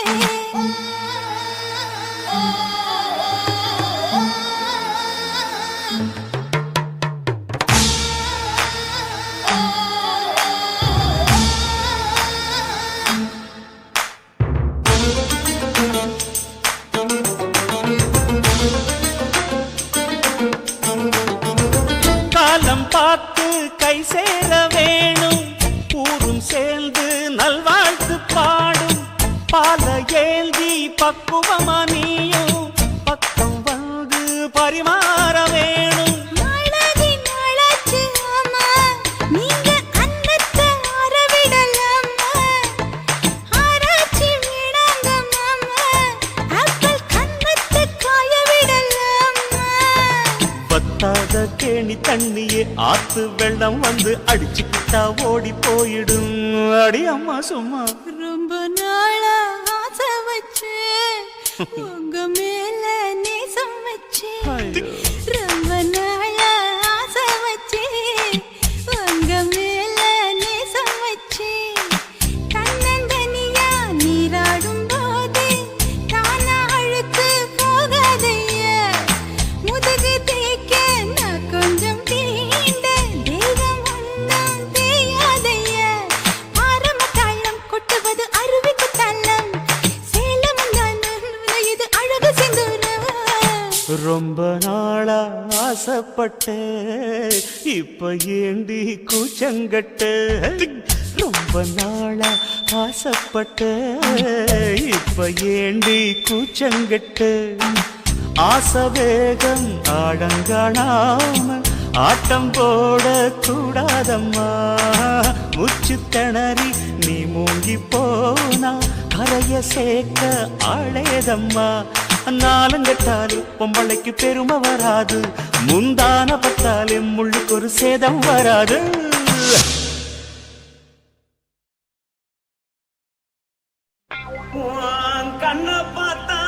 காலம் பார்த்து கை சேர வேணும் ஊரும் சேர்ந்து நல்வாழ்த்து பாடும் பால ஏந்தி பக்குவமா நீயும் பக்கம் வந்து பரிமாற வேணும் நாளாகி நாளாச்சு ஆமா நீங்க அன்னத்தை அறவிடலாமா ஆராய்ச்சி விடாங்க மாமா ஆப்பிள் கன்னத்தை காய விடலாமா பத்தாத கேணி தண்ணியே ஆத்து வெள்ளம் வந்து அடிச்சுக்கிட்டா ஓடி போயிடும் அடி அம்மா சும்மா ரொம்ப நாளா ஆசை வச்சு உங்க மேல நேசம் வச்சு ரொம்ப நாளா ஆசை வச்சு உங்க மேல நேசம் வச்சு தன்னந்தனியா நீராடும் போது தானா அழுக்கு போகாதைய முதுகு தேய்க்க நான் கொஞ்சம் தீண்ட தேகம் ஒன்றும் தேயாதைய பாரமத்தாளம் கொட்டுவது அருவி குத்தாளம் சேலமும் தான் நுரையுது அழகு செந்தூர ரொம்ப நாளா ஆசைப்பட்ட இப்ப ஏண்டி கூச்சங்கட்ட ரொம்ப நாளா ஆசைப்பட்ட இப்ப ஏண்டி கூச்சங்கட்ட ஆசை வேகம் ஆடங்கானாம ஆட்டம் போட கூடாதம்மா மூச்சு திணறி நீ மூங்கி போனா கரைய சேர்க்க ஆளேதம்மா நாலங்கட்டாலே பொம்பளைக்கு பெருமை வராது, முந்தான பட்டாலே முள்ளுக்கு ஒரு சேதம் வராது. கண்ண பார்த்தா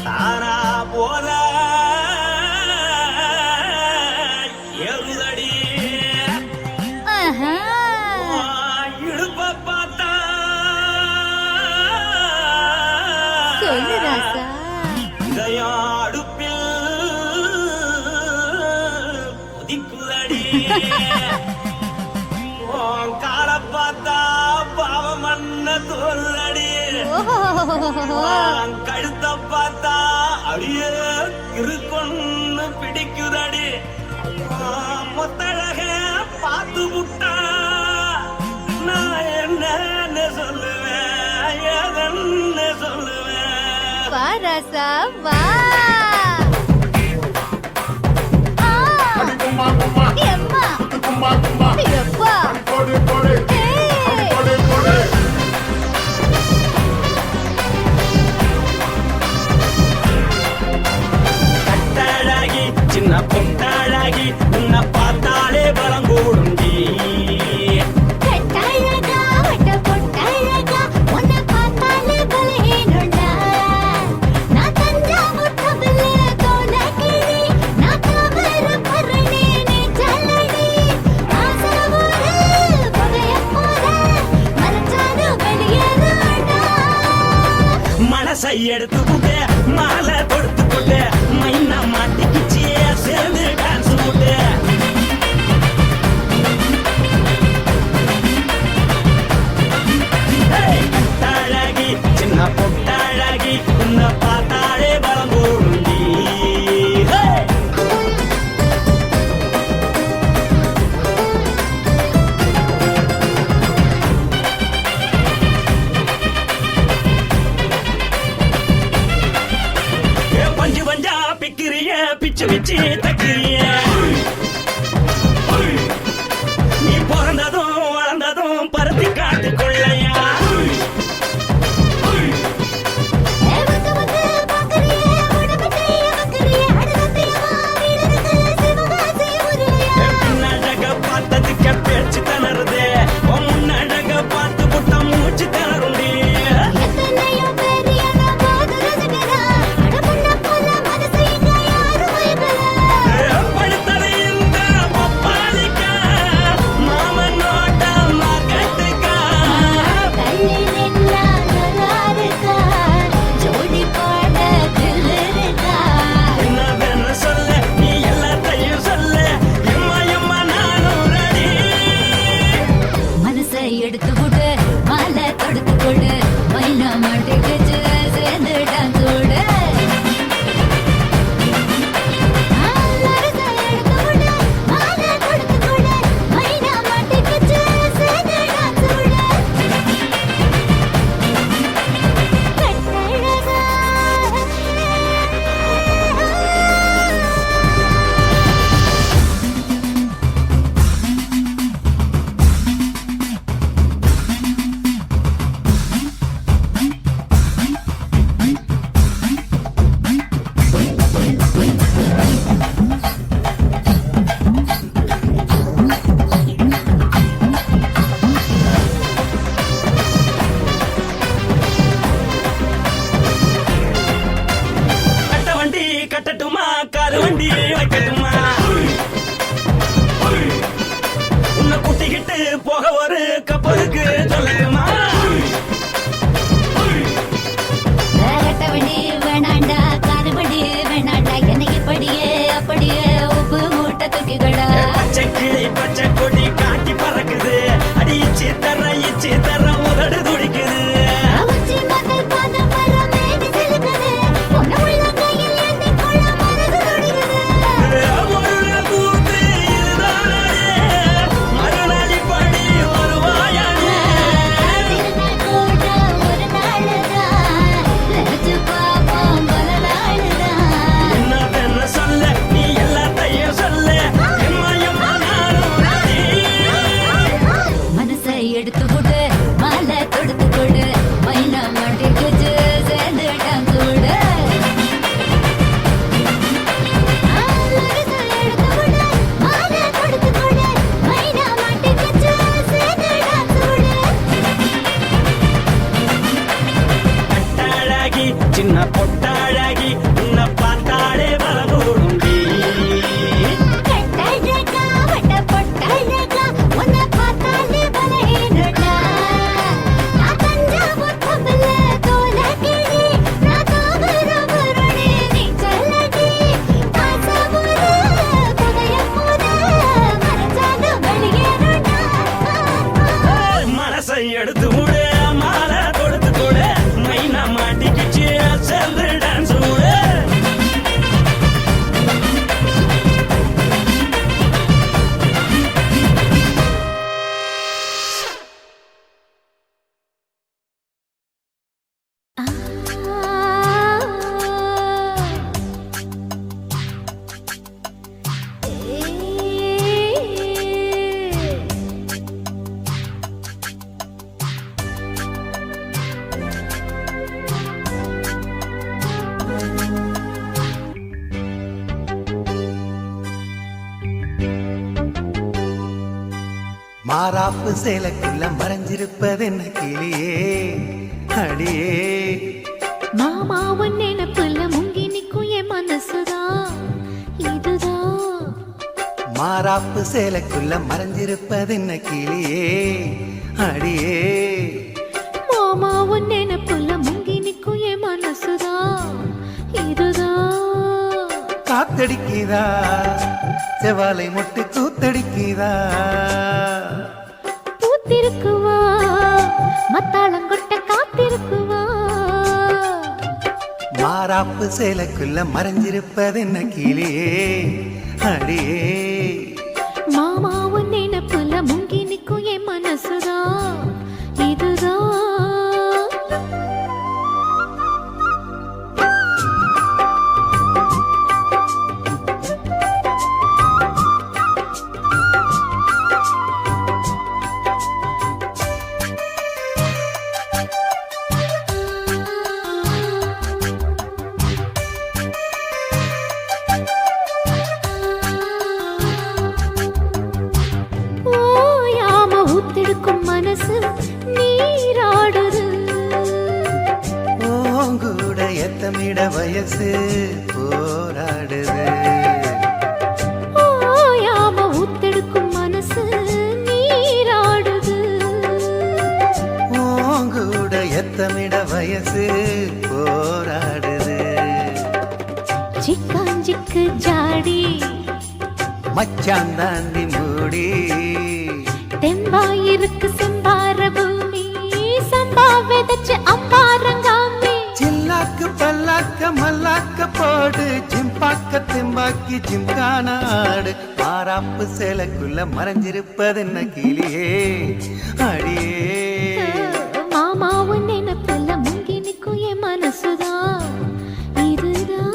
தானா போல எருதடி, இடுப்ப பார்த்தா சொல்லு ராசா. இதயம் அடுப்பில் கொதிக்குதடி. கால பார்த்தா பாவம் மண்ண தோல்றடி, கழுத்த பார்த்தா அடிய இருக்குன்னு பிடிக்குதடி. மொத்தழக பார்த்து விட்டா நான் என்ன சொல்லுவேன், ஏதன்னு சொல்லுவேன். வா ராசா வா. எம்மா எப்பா கட்டழகி சின்ன பொட்டழகி உன்னை பார்த்தாலே பலம் கூடுண்டி. கட்டழகா வட்ட பொட்டழகா உன்னை பார்த்தாலே பலஹீனண்டா. நான் தஞ்சாவூர் தபல தோலகிரி, நான் தவறு பரணி நீ ஜல்லடி. ஆசவூரு புகைய போற மறைச்சாது வெளியேறாடா. மனசை எடுத்து புட்டு மாலை கொடுத்து புட்டு மைனா மாட்டிக்கிச்சு சேர்ந்து டான்ஸ் போட்டு. கட்டழகி சின்ன பொட்டழகி உன்னை பார்த்தாலே பலம் கூடுண்டி. பஞ்சு பஞ்சா பிக்கிறிய பிச்சு பிச்சு தக்கிறிய, நீ பிறந்ததும் வளர்ந்ததும் பருத்தி காட்டு கொள்ளையா. வந்து வந்து பாக்கறியே உடம்பு செய்ய வக்கறியே அடலத்தையா வீரருக்கு சிவகாசி உருளையா. பின்னழக பார்த்ததுக்கு பேச்சு தளருது, முன்னழக பார்த்து புட்ட மூச்சு தளருண்டி. எத்தனையோ பெரிய போது ரசிகரா அடபுள்ள போல மனசை இங்க யாரும் வைக்கல. படுத்த பொட்டாழகி உன்னை பார்த்தாலே பலகூடுண்டி கட்டழகா வட்ட பொட்டழகா உன்னை பார்த்தாலே பலஹீனடா நான் தஞ்சாவூர் கமல தோலகிரி நான் தாமிரபரணி நீ சொல்லடி காசபுர கதையமுத மறைச்சாலும் வெளியேறடா மனசை எடுத்து விடு மாலை கொடுத்து கொடு மைனா மாட்டிக்கிச்சு சேர்ந்து டான்ஸ் விடு மாறாப்பு சேலைக்குள்ள மறைஞ்சிருப்பது என்ன கிளியே அடியே மாமா உன் நினைப்புல முங்கி நிக்கும் என் மனசுதான் இதுதான் மாறாப்பு சேலைக்குள்ள மறைஞ்சிருப்பது என்ன கிளியே அடியே மாமா உன் நினைப்புல முங்கி நிக்கும் என் மனசுதான் இதுதான் காத்தடிக்குதா செவாலை முட்டு கூத்தடிக்குதா பூத்திருக்குவா மத்தாளங்கொட்ட காத்திருக்குவா மாறாப்பு சேலைக்குள்ள மறைஞ்சிருப்பது என்ன கிளியே அடியே மாமா உன் நினைப்புல முங்கி நிக்கும் என் மனசுதான் இதுதான் ஓயாம ஊத்தெடுக்கும் மனசு நீராடுது ஓங்கூட எத்தமிட வயசு போராடுது ஓயாம ஊத்தெடுக்கும் மனசு நீராடுது ஓங்கூட எத்தமிட வயசு போராடுது சிக்காஞ்சிக்கு ஜாடி மச்சான் தாண்டி மூடி தெம்பாயிருக்கு செம்பார பூமி சம்பா விதைச்சு அம்பாரங்காமி சில்லாக்கு பல்லாக்க மல்லாக்க போடு ஜிம்பாக்க திம்பாக்கி ஜிம்கான ஆடு மாறாப்பு சேலைக்குள்ள மறைஞ்சிருப்பது என்ன கிளியே அடியே மாமா உன் நினைப்புல முங்கி நிக்கும் என் மனசுதான் இதுதான்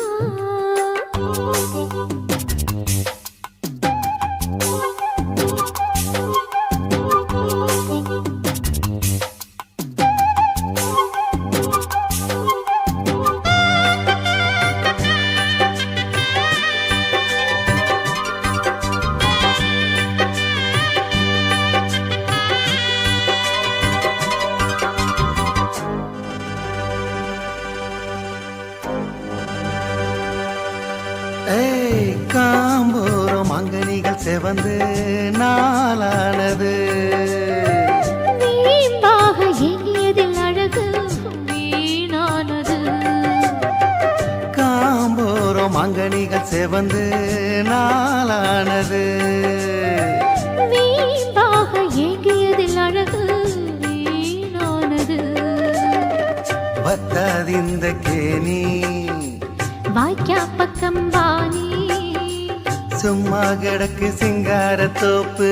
ஏய் காம்போரம் அங்கனிகள் செவந்து நாளானது வீம்பாக எங்கியதில் அழகு வீணானது காம்போரம் அங்கனிகள் செவந்து நாளானது வீம்பாக எங்கியதில் அழகு வீணானது பத்தாதிந்த கேணி வாய்க்கா பக்கம் வாணி சும்மா கிடக்கு சிங்கார தோப்பு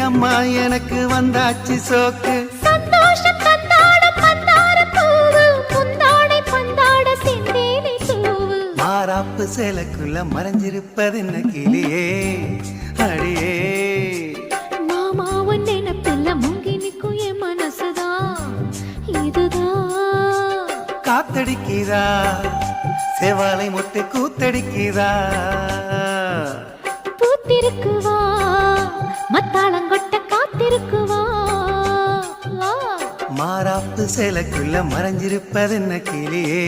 அம்மா எனக்கு வந்தாச்சு சோக்கு சந்தோஷம் தந்தாட பந்தார பூவு புந்தாடை பந்தாட செந்தேனை தூவு மாறாப்பு சேலைக்குள்ள மறைஞ்சிருப்பது என்ன கிளியே அடியே மாமா உன் நினைப்புல முங்கி நிக்கும் என் மனசுதான் இதுதான் காத்தடிக்குதா செவாலை முட்டு கூத்தடிக்குதா பூத்திருக்குவா மத்தாளங்கொட்ட காத்திருக்குவா மாறாப்பு சேலைக்குள்ள மறைஞ்சிருப்பது என்ன கிளியே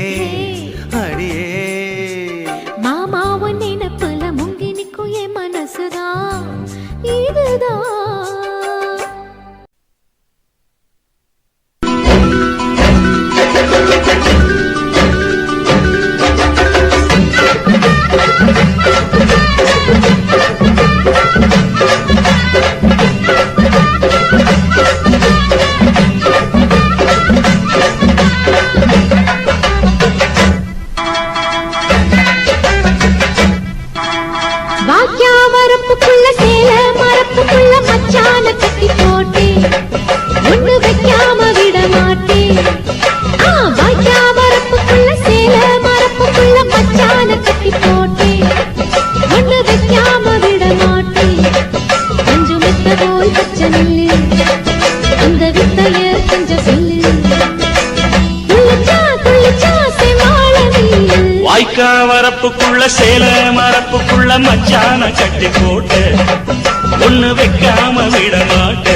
வாய்க்கா வரப்புக்குள்ள சேல மரப்புக்குள்ள மச்சான கட்டி போட்டு ஒண்ணு வைக்காம விட மாட்ட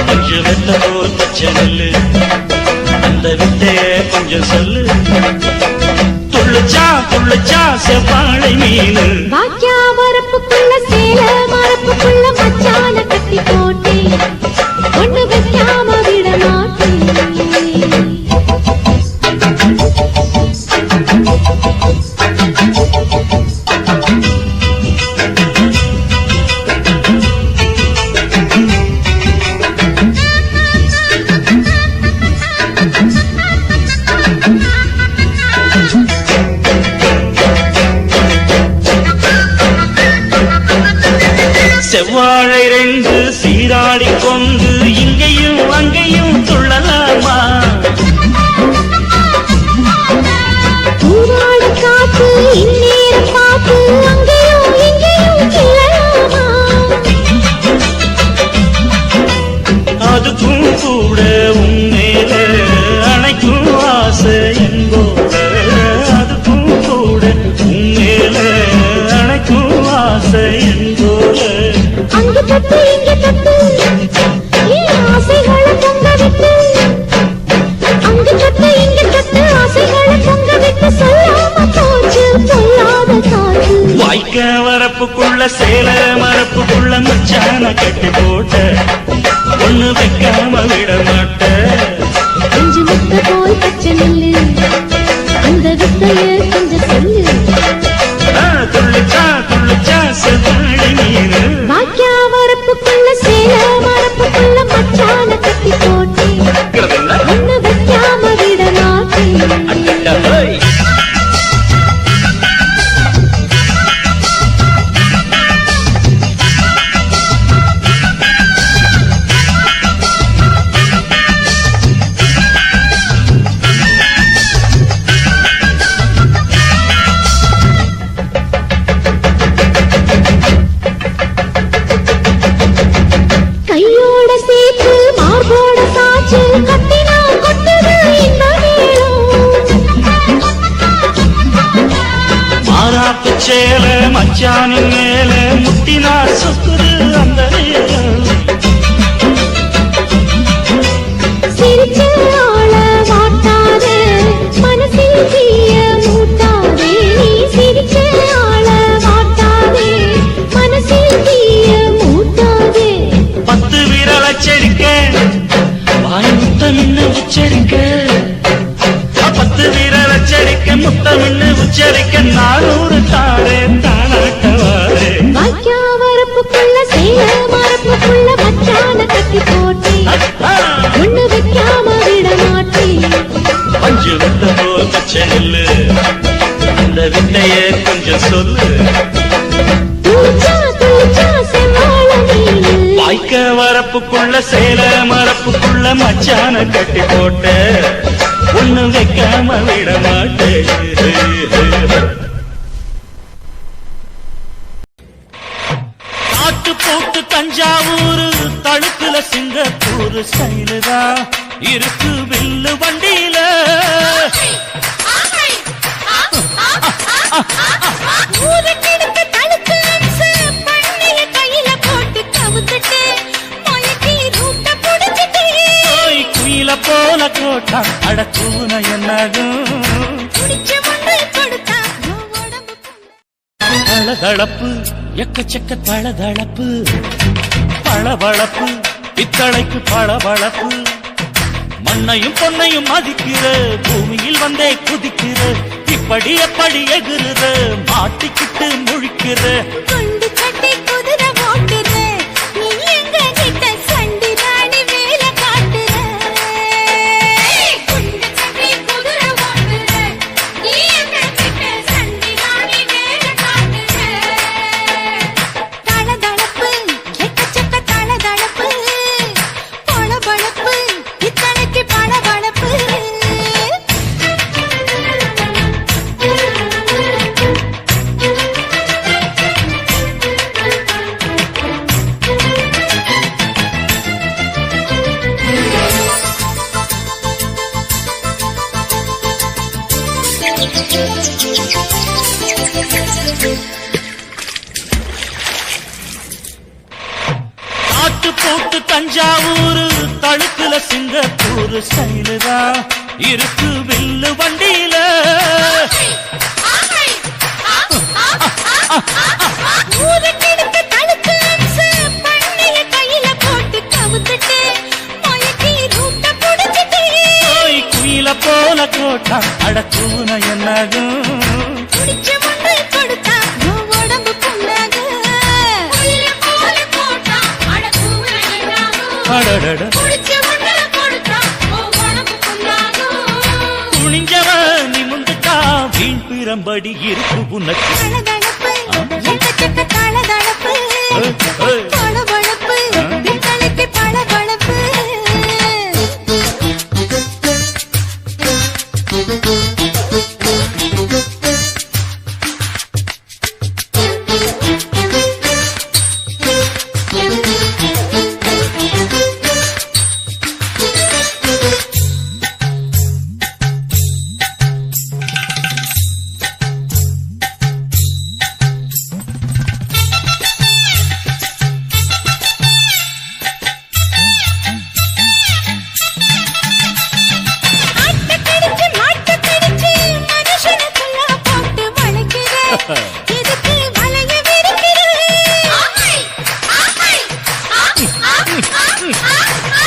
கொஞ்ச வெத்த போல் பச்சை நெல்லு அந்த வித்தைய கொஞ்சம் சொல்லு துள்ளுச்சா செவ்வாழை மீனு வாக்கியா வரப்புக்குள்ள சேல மரப்புக்குள்ள மச்சான கட்டி போட்டே ஒண்ணு வைக்காம விட மாட்டேன் செவ்வாழை ரெண்டு சீராடி கொண்டு இங்கேயும் அங்கேயும் துள்ளலாமா பூவாட காத்து இந்நேர பாத்து அங்கேயும் இங்கேயும் கிளலாமா அதுக்கும் கூட உன்மேல அணைக்கும் ஆசை என்போட அதுக்கும் கூட உன்மேல அணைக்கும் ஆசை என்போல அங்கு தட்டு இங்கு தட்டு ஏன் ஆசைகளை பொங்க விட்டு அங்கு தட்டு இங்கு தட்டு ஆசைகளை பொங்க விட்டு சொல்லாம போச்சு சொல்லாத காற்று வாய்க்க வரப்புக்குள்ள சேல மரப்புக்குள்ள மச்சான கட்டி போட்ட ஒண்ணு வைக்காம விட மாட்ட கொஞ்சம் முத்த போல் பச்சை நெல்லு அந்த வித்தைய கொஞ்சம் சொல்லு துள்ளுச்சா செவ்வாழை மீனு வாக்கியா வரப்புக்குள்ள சேல மரப்புக்குள்ள மச்சான கட்டி போட்டே ஒண்ணு வைக்காம விட மாட்டேன் கையோட சேர்த்து மார்போட சாச்சு கட்டினா கொட்டுது இந்த மாறாப்பு சேல மச்சானின் மேல முட்டினா சொக்குது அந்த நேரம் சிரிச்ச ஆள வாட்டாதே மனசில் தீய மூட்டாதே நீ சிரிச்ச ஆள வாட்டாதே மனசில் தீய மூட்டாதே 10 விரல் அச்சரிக்க வாய் முத்தமின்னு உச்சரிக்க 10 விரல் அச்சரிக்க முத்தமின்னு உச்சரிக்க 400 தாரே தானாட்டவாரே வாக்கியா வரப்புக்குள்ள சேல மரப்புக்குள்ள மச்சான கட்டி போட்டே ஒண்ணு வைக்காம விட மாட்டேன் பஞ்சு விட்ட போல் பச்சை நெல்லு அந்த வித்தைய கொஞ்சம் சொல்லு துளிச்சா செவ்வாழை மீனு வாய்க்க வரப்புக்குள்ள சேல மரப்புக்குள்ள மச்சான கட்டி போட்ட ஒண்ணு வைக்காம விட மாட்டேன் காட்டு போட்டு தஞ்சாவூர் தழுக்குல சிங்கப்பூர் ஸ்டைலுதா இருக்கு வில்லு வண்டியில ஊருக்கெடுத்து தழுக்கு அம்சு பண்ணைய கையில போட்டு கவுத்துட்டு மயக்கி ரூட்ட புடிச்சிட்டு குயில போல கோட்டா அடக்கூன என்னாகும் குடிச்ச மண்ணை கொடுத்தா உடம்பு தளதளப்பு எக்கச்சக்க தளதளப்பு பளபளப்பு பித்தளைக்கு பளபளப்பு மண்ணையும் பொன்னையும் மதிக்கிற பூமியில் வந்தே குதிக்கிற இப்படி எப்படி எகுறுற மாட்டிக்கிட்டு முழிக்கிற கொண்டு கட்டி குதிரை ஓட்டுற நீ எங்க கிட்ட சண்டி ராணி வேலை காட்டுற கொண்டு கட்டி குதிரை ஓட்டுற நீ எங்க கிட்ட சண்டி ராணி வேலை காட்டுற தளதளப்பு எக்கச்சக்க தளதளப்பு பளபளப்பு இத்தனைக்கு பளபளப்பு காட்டு போட்டு தஞ்சாவூர் தழுக்குல சிங்கப்பூர் ஸ்டைலுதா இருக்கு வில்லு வண்டியில ஊருக்கெடுத்து தழுக்கு அம்சு பண்ணைய கையில போட்டு கவுத்துட்டு மயக்கி ரூட்ட புடிச்சிட்டு குயில போல கோட்டா அடக்கூன என்னாகும் குடிச்ச முண்டு கொடுத்தா உன் உடம்பு புண்ணாகும் குயில போல போட்டா அடக்கூன என்னாகும் அடடட குடிச்ச முண்டு கொடுத்தா உன் உடம்பு புண்ணாகும் துணிஞ்சவன் நிமுந்துட்டா வீண் பிறம்படி இருக்கு உனக்கு தளதளப்பு எக்கச்சக்க தளதளப்பு பளபளப்பு பித்தளைக்கு பளபளப்பு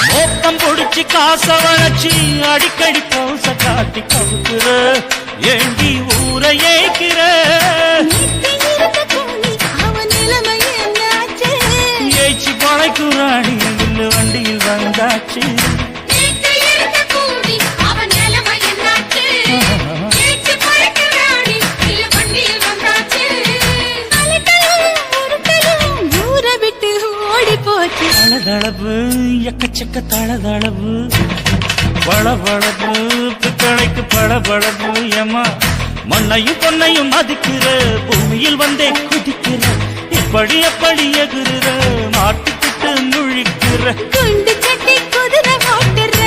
மோப்பம் பொடிச்சு காச வளைச்சு அடிக்கடி பௌச காட்டி கவுக்குற ஏண்டி ஊரை ஏக்கிற ஏச்சு பழைக்குறாணி வில்லு வண்டியில் வந்தாச்சு தளதளவு எக்கச்சக்க தளதளவு பளபளப்பு பித்தளைக்கு பளபளப்பு ஏமா மண்ணையும் பொன்னையும் மதிக்கிற பூமியில் வந்தே குதிக்கிற இப்படி எப்படி எகுற மாட்டுக்கிட்டு முழிக்கிற குண்டு சட்டி குதிரை ஓட்டுற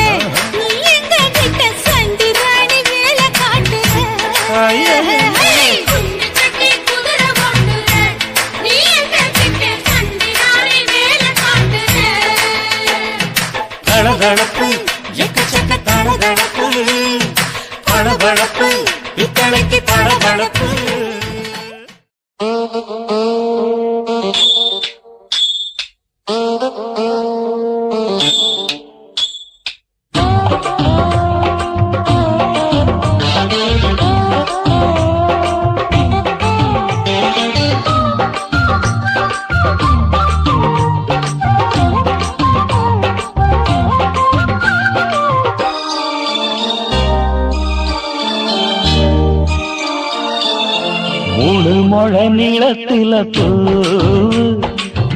நீ எங்க கிட்ட சண்டி ராணி வேலை காட்டுற குண்டு சட்டி குதிரை ஓட்டுற நீ எங்க கிட்ட சண்டி ராணி வேலை காட்டுற தளதளப்பு எக்கச்சக்க தளதளப்பு பளபளப்பு பித்தளைக்கு பளபளப்பு மூணு முழ நீளத்தில பூ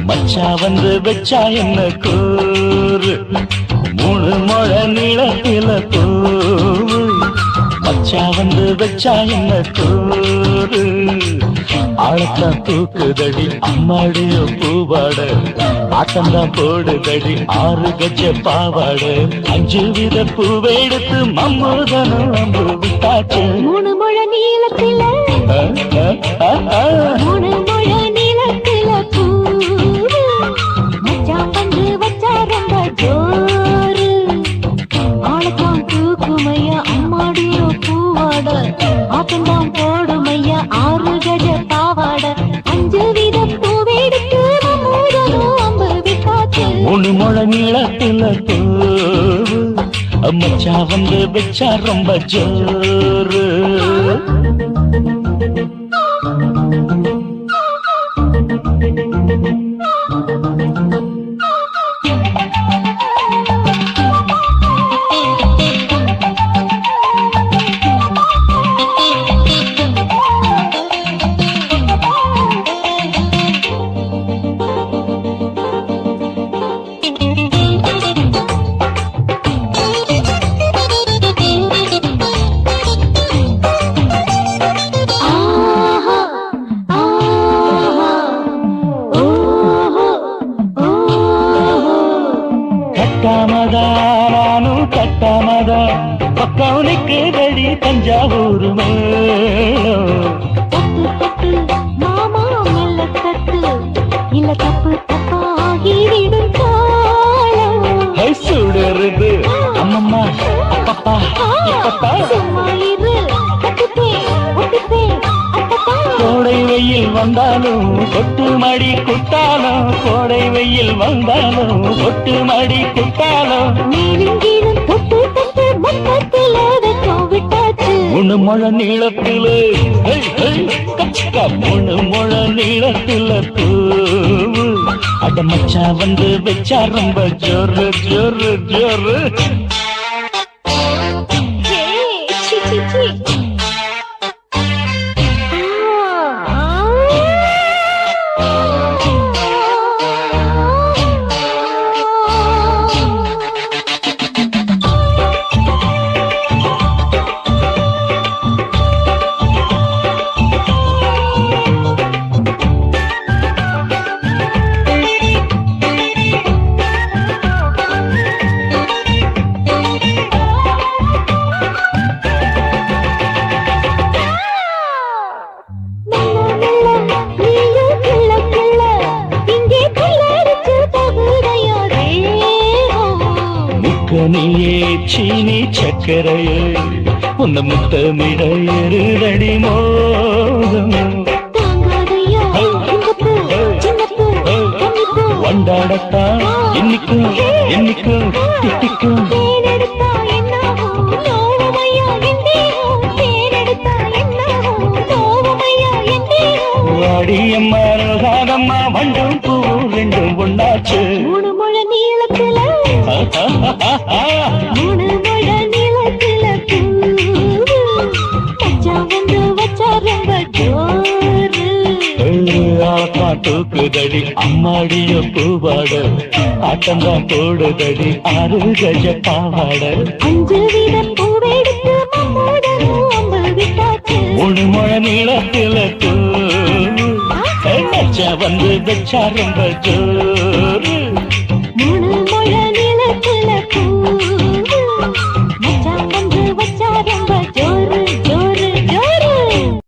மச்சா வந்து வச்சா என்ன கூறு மூணு முழ நீளத்தில பூ மச்சா வந்து வச்சா என்ன கூறு ஆழத்தான் தூக்குதடி அம்மாடிய பூவாட ஆட்டம்தான் போடுதடி 6 கஜ பாவாட 5 வித பூவை எடுத்து மம்மூதனும் அம்பு விட்டாச்சு மூணு முழ நீளத்தில மூணு முழ நீளத்தில பூ மச்சான் வந்து வச்சா ரொம்ப ஜோரு ஆளத்தான் தூக்குமையா அம்மாடியோ பூவாட ஆட்டம்தான் போடுமையா 6 கஜ பாவாட 5 வித பூவெடுத்து மம்மூதனோ அம்பு விட்டாச்சு மூணு முழ நீளத்தில பூ மச்சா வந்து வச்சா ரொம்ப ஜோரு வெயில் வந்தாலும் கொட்டு மடி குத்தாலும் கோடை வெயில் வந்தாலும் கொட்டு மடி குத்தாலும் நீலங்கீழும் தொட்டு தொட்டு மொத்தத்தில் வெக்கம் விட்டாச்சு முழு முழ நீளத்தில கச்சக்கா முழு முழ நீளத்தில பூவு அட மச்சா வந்து வச்சா ரொம்ப ஜோரு ஜோரு ஜோரு சி சி சி நீயே சீனி சக்கரையே உன்ன முத்தமிட எருதடி மோகம் வண்டாடத்தான் இன்னிக்கும் இன்னிக்கும் திட்டிக்கும் வாடியம்மா ரோசாதம்மா வண்டும் பூ ரெண்டும் ஒண்ணாச்சு மூணு முழ நீளத்துல மூணு முழ நீளத்துல மச்சா வந்து வச்சா ரொம்ப ஜோரு தூக்குதடி அம்மாடிய பூவாட ஆட்டம்தான் போடுதடி 6 கஜ பாவாட 5 வீத பூவெடுத்து மம்மோடனும் அம்பு விட்டாச்சு மூணு முழ நீளத்தில மச்சா வந்து வச்சா ரொம்ப ஜோரு